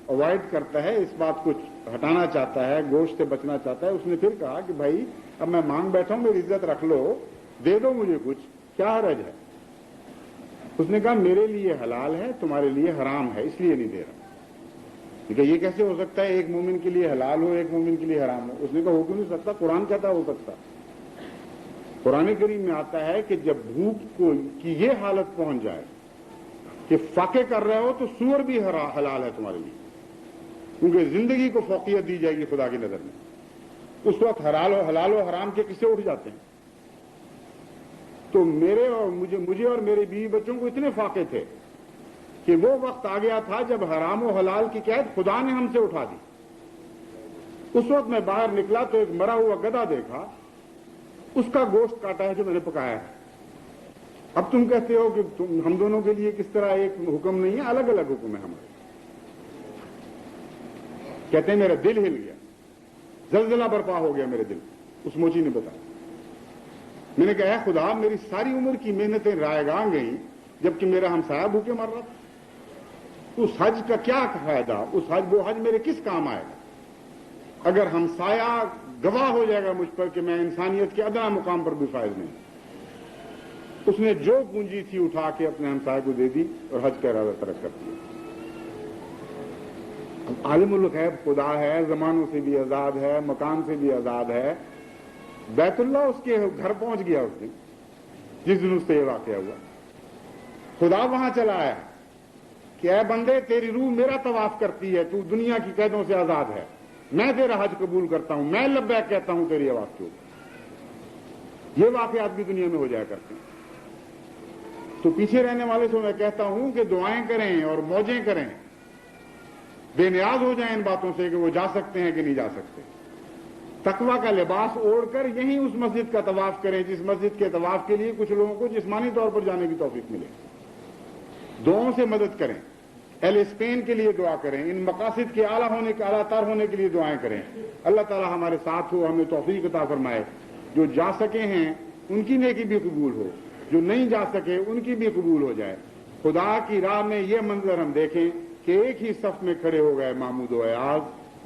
S1: اوائڈ کرتا ہے، اس بات کو ہٹانا چاہتا ہے، گوشت سے بچنا چاہتا ہے. اس نے پھر کہا کہ بھائی اب میں مانگ بیٹھا ہوں، میری عزت رکھ لو، دے دو مجھے کچھ، کیا حرج ہے؟ اس نے کہا میرے لیے حلال ہے، تمہارے لیے حرام ہے، اس لیے نہیں دے رہا. کہ یہ کیسے ہو سکتا ہے ایک مومن کے لیے حلال ہو، ایک مومن کے لیے حرام ہو؟ اس نے کہا ہو کیوں نہیں سکتا؟ قرآن کہتا ہو سکتا. قرآن کریم میں آتا ہے کہ جب بھوک کی یہ حالت پہنچ جائے کہ فاقے کر رہے ہو تو سور بھی حلال ہے تمہارے لیے، کیونکہ زندگی کو فوقیت دی جائے گی خدا کی نظر میں. اس وقت حلال و حرام کے قصے اٹھ جاتے ہیں. تو مجھے اور میرے بیوی بچوں کو اتنے فاقے تھے کہ وہ وقت آ گیا تھا جب حرام و حلال کی قید خدا نے ہم سے اٹھا دی. اس وقت میں باہر نکلا تو ایک مرا ہوا گدھا دیکھا، اس کا گوشت کاٹا ہے جو میں نے پکایا ہے. اب تم کہتے ہو کہ ہم دونوں کے لیے کس طرح ایک حکم نہیں ہے، الگ الگ حکم ہے ہمارے. کہتے ہیں میرا دل ہل گیا، زلزلہ برپا ہو گیا میرے دل. اس موچی نے بتایا. میں نے کہا اے خدا، میری ساری عمر کی محنتیں رائیگاں گئیں جبکہ میرا ہمسایہ بھوکے مر رہا تھا. اس حج کا کیا فائدہ؟ وہ حج میرے کس کام آئے گا اگر ہمسایہ گواہ ہو جائے گا مجھ پر کہ میں انسانیت کے ادنا مقام پر بھی فائز نہیں. اس نے جو پونجی تھی اٹھا کے اپنے ہمسایہ کو دے دی اور حج کا ارادہ ترک کر دیا. عالم الغیب خدا ہے، زمانوں سے بھی آزاد ہے، مکان سے بھی آزاد ہے. بیت اللہ اس کے گھر پہنچ گیا اس دن، جس دن اس سے یہ واقعہ ہوا. خدا وہاں چلا آیا کہ اے بندے تیری روح میرا طواف کرتی ہے، تو دنیا کی قیدوں سے آزاد ہے، میں تیرا حج قبول کرتا ہوں، میں لبیک کہتا ہوں تیری آواز کے اوپر. یہ واقعات بھی دنیا میں ہو جایا کرتے ہیں. تو پیچھے رہنے والے سے میں کہتا ہوں کہ دعائیں کریں اور موجیں کریں، بے نیاز ہو جائیں ان باتوں سے کہ وہ جا سکتے ہیں کہ نہیں جا سکتے. تقویٰ کا لباس اوڑھ کر یہیں اس مسجد کا طواف کریں جس مسجد کے طواف کے لیے کچھ لوگوں کو جسمانی طور پر جانے کی توفیق ملے. دعاؤں سے مدد کریں، اہل اسپین کے لیے دعا کریں، ان مقاصد کے اعلیٰ تر ہونے کے لیے دعائیں کریں. اللہ تعالی ہمارے ساتھ ہو، ہمیں توفیق عطا فرمائے. جو جا سکے ہیں ان کی نیکی بھی قبول ہو، جو نہیں جا سکے ان کی بھی قبول ہو جائے. خدا کی راہ میں یہ منظر ہم دیکھیں کہ ایک ہی صف میں کھڑے ہو گئے محمود و ایاز،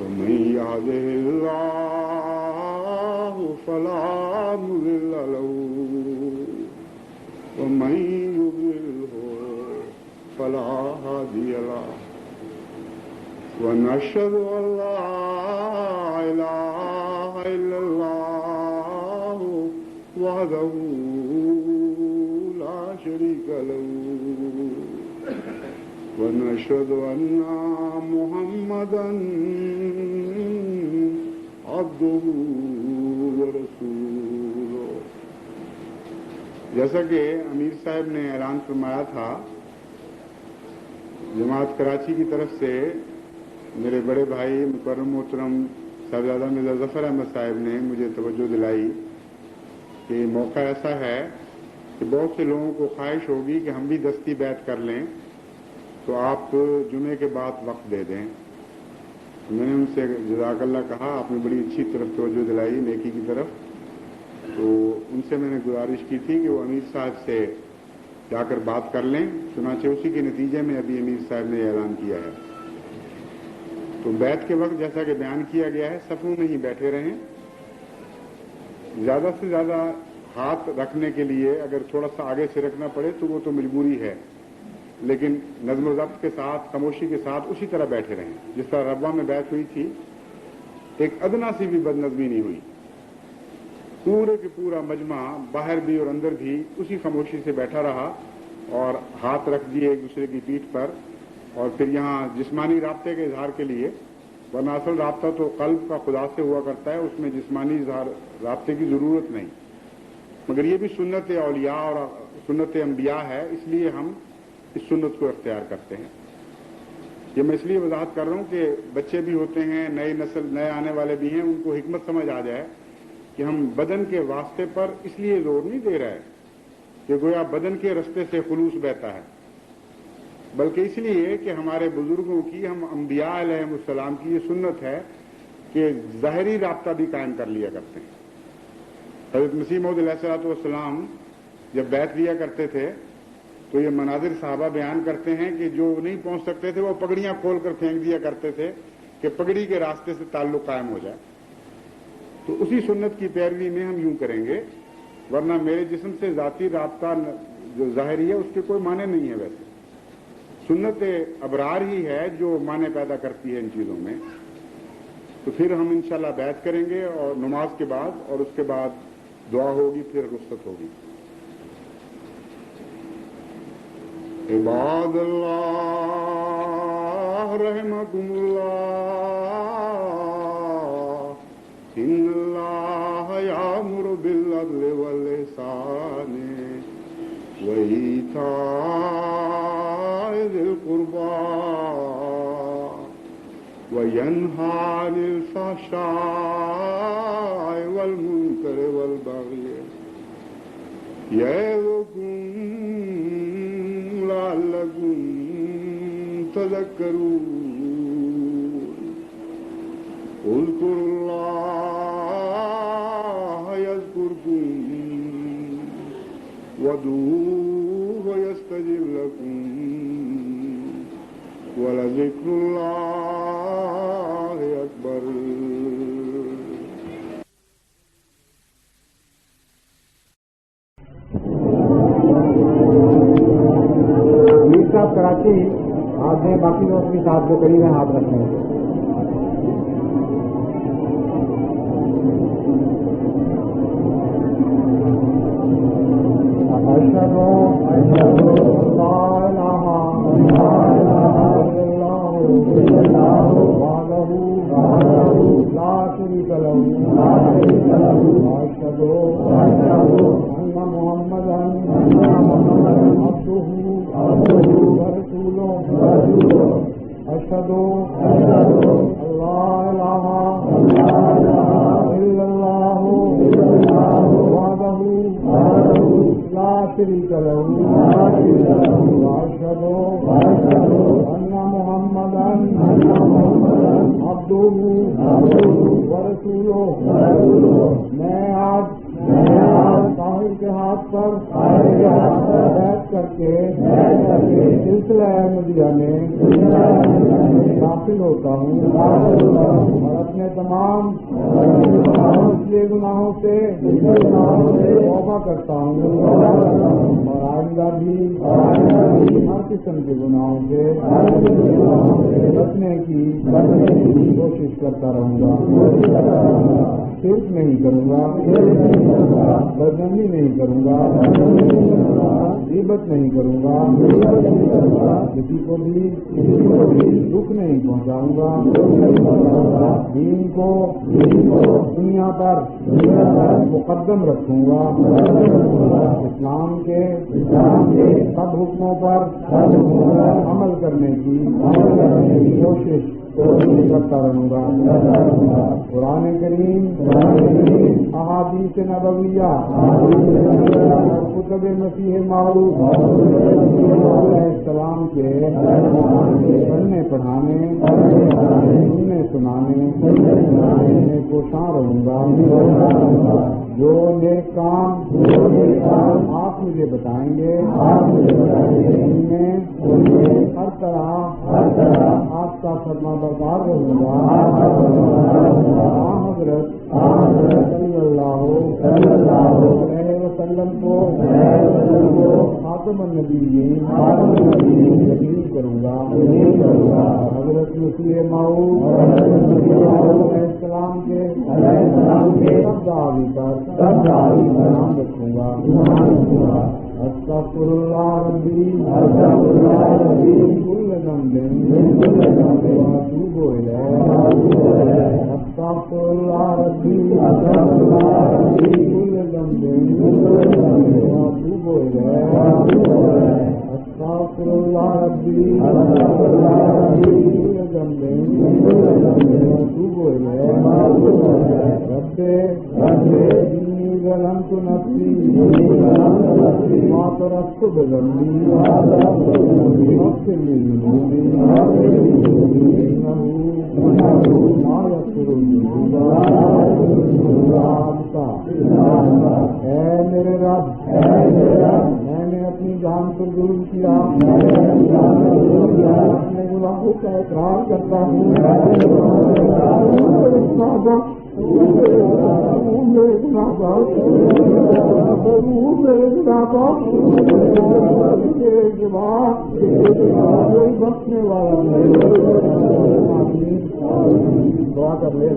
S1: فمن يهده الله فلا مضل له ومن يضلله فلا هادي له ونشهد أن لا إله إلا الله وحده لا شريك له ونشهد أن محمدا عبده ورسوله۔ جیسا کہ امیر صاحب نے اعلان فرمایا تھا، جماعت کراچی کی طرف سے میرے بڑے بھائی مکرم محترم صاحبزادہ مرزا ظفر احمد صاحب نے مجھے توجہ دلائی کہ موقع ایسا ہے کہ بہت سے لوگوں کو خواہش ہوگی کہ ہم بھی دستی بیعت کر لیں، تو آپ جمعے کے بعد وقت دے دیں۔ میں نے ان سے جزاک اللہ کہا، آپ نے بڑی اچھی طرف توجہ دلائی نیکی کی طرف، تو ان سے میں نے گزارش کی تھی کہ وہ امیر صاحب سے جا کر بات کر لیں، چنانچہ اسی کے نتیجے میں ابھی امیر صاحب نے اعلان کیا ہے۔ تو بیعت کے وقت جیسا کہ بیان کیا گیا ہے، صفوں میں ہی بیٹھے رہیں، زیادہ سے زیادہ ہاتھ رکھنے کے لیے اگر تھوڑا سا آگے سے رکھنا پڑے تو وہ تو مجبوری ہے، لیکن نظم و ضبط کے ساتھ، خاموشی کے ساتھ اسی طرح بیٹھے رہیں جس طرح ربوہ میں بیعت ہوئی تھی۔ ایک ادنا سی بھی بدنظمی نہیں ہوئی، پورے کے پورا مجمع باہر بھی اور اندر بھی اسی خاموشی سے بیٹھا رہا اور ہاتھ رکھ دیے ایک دوسرے کی پیٹھ پر، اور پھر یہاں جسمانی رابطے کے اظہار کے لیے، ورنہ اصل رابطہ تو قلب کا خدا سے ہوا کرتا ہے، اس میں جسمانی اظہار رابطے کی ضرورت نہیں، مگر یہ بھی سنت اولیاء اور سنت انبیاء ہے، اس لیے ہم اس سنت کو اختیار کرتے ہیں۔ یہ میں اس لیے وضاحت کر رہا ہوں کہ بچے بھی ہوتے ہیں، نئی نسل، نئے آنے والے بھی ہیں، ان کو حکمت سمجھ آ جائے کہ ہم بدن کے واسطے پر اس لیے زور نہیں دے رہے کہ گویا بدن کے رستے سے خلوص بہتا ہے، بلکہ اس لیے کہ ہمارے بزرگوں کی، ہم انبیاء علیہ السلام کی یہ سنت ہے کہ ظاہری رابطہ بھی قائم کر لیا کرتے ہیں۔ حضرت مسیح موعود علیہ السلام جب بیعت لیا کرتے تھے تو یہ مناظر صحابہ بیان کرتے ہیں کہ جو نہیں پہنچ سکتے تھے وہ پگڑیاں کھول کر پھینک دیا کرتے تھے کہ پگڑی کے راستے سے تعلق قائم ہو جائے۔ تو اسی سنت کی پیروی میں ہم یوں کریں گے، ورنہ میرے جسم سے ذاتی رابطہ جو ظاہری ہے اس کے کوئی معنی نہیں ہے۔ ویسے سنت ابرار ہی ہے جو معنی پیدا کرتی ہے ان چیزوں میں۔ تو پھر ہم انشاءاللہ بیعت کریں گے اور نماز کے بعد، اور اس کے بعد دعا ہوگی، پھر رخصت ہوگی۔ عباد اللہ رحمکم اللہ، ان اللہ یامر بالعدل والاحسان وایتاء ذی القربى وینہی عن الفحشاء والمنکر والبغی یعظکم لعلکم تذکرون۔ اذکروا اللہ یذکرکم وادعوہ یستجب لکم ولذکر اللہ اکبر۔
S2: صاحب کراچی ہاتھ میں، باقی دوست بھی ساتھ کے قریب ہیں، ہاتھ رکھیں۔ اشہد ان لا الہ الا اللہ وحدہ لا شريك له وأشهد أن محمدا عبده ورسوله أشهد أن لا إله إلا الله وحده لا شريك له وأشهد أن محمدا عبده ورسوله میں آج طاہر کے ہاتھ پر بیٹھ کر کے سلسلہ احمدیہ میں داخل ہوتا ہوں اور اپنے تمام پچھلے گناہوں سے توبہ کرتا ہوں اور آئندہ بھی ہر قسم کے گناہوں سے بچنے کی کوشش کرتا رہوں گا. صرف نہیں کروں گا, بدنامی نہیں کروں گا, غیبت نہیں کروں گا, کسی کو بھی دکھ نہیں پہنچاؤں گا, دین کو دنیا پر مقدم رکھوں گا, اسلام کے سب حکموں پر عمل کرنے کی کوشش کرتا رہوں گا. قرآن کریم, احادیث نبویہ اور کتب مسیح موعود علیہ السلام کے پڑھنے پڑھانے سننے سنانے میں کوشاں رہوں گا. جو نیک کام آپ مجھے بتائیں گے ان میں ہر طرح آپ کا فرما بردار رہوں گا. حضرت صلی اللہ علیہ وسلم کو خاتم النبیین یقین کروں گا. حضرت مسیح موعود علیہ السلام کے سب دعوی پر نام رکھوں گا. استغفر اللہ ربی كل ذنب واتوب الیہ. استغفر اللہ ربی كل ذنب واتوب الیہ. استغفر اللہ ربی كل ذنب واتوب الیہ. رب ظلمت نفسي ما تركت بذنبي واغفر لي ذنوبي إنه ما يغفر الذنوب إلا أنت. اے میرے رب, میں نے اپنی جان پر ظلم کیا, اپنے گناہوں کا اقرار کرتا ہوں. بخشنے والا دعا کر لے.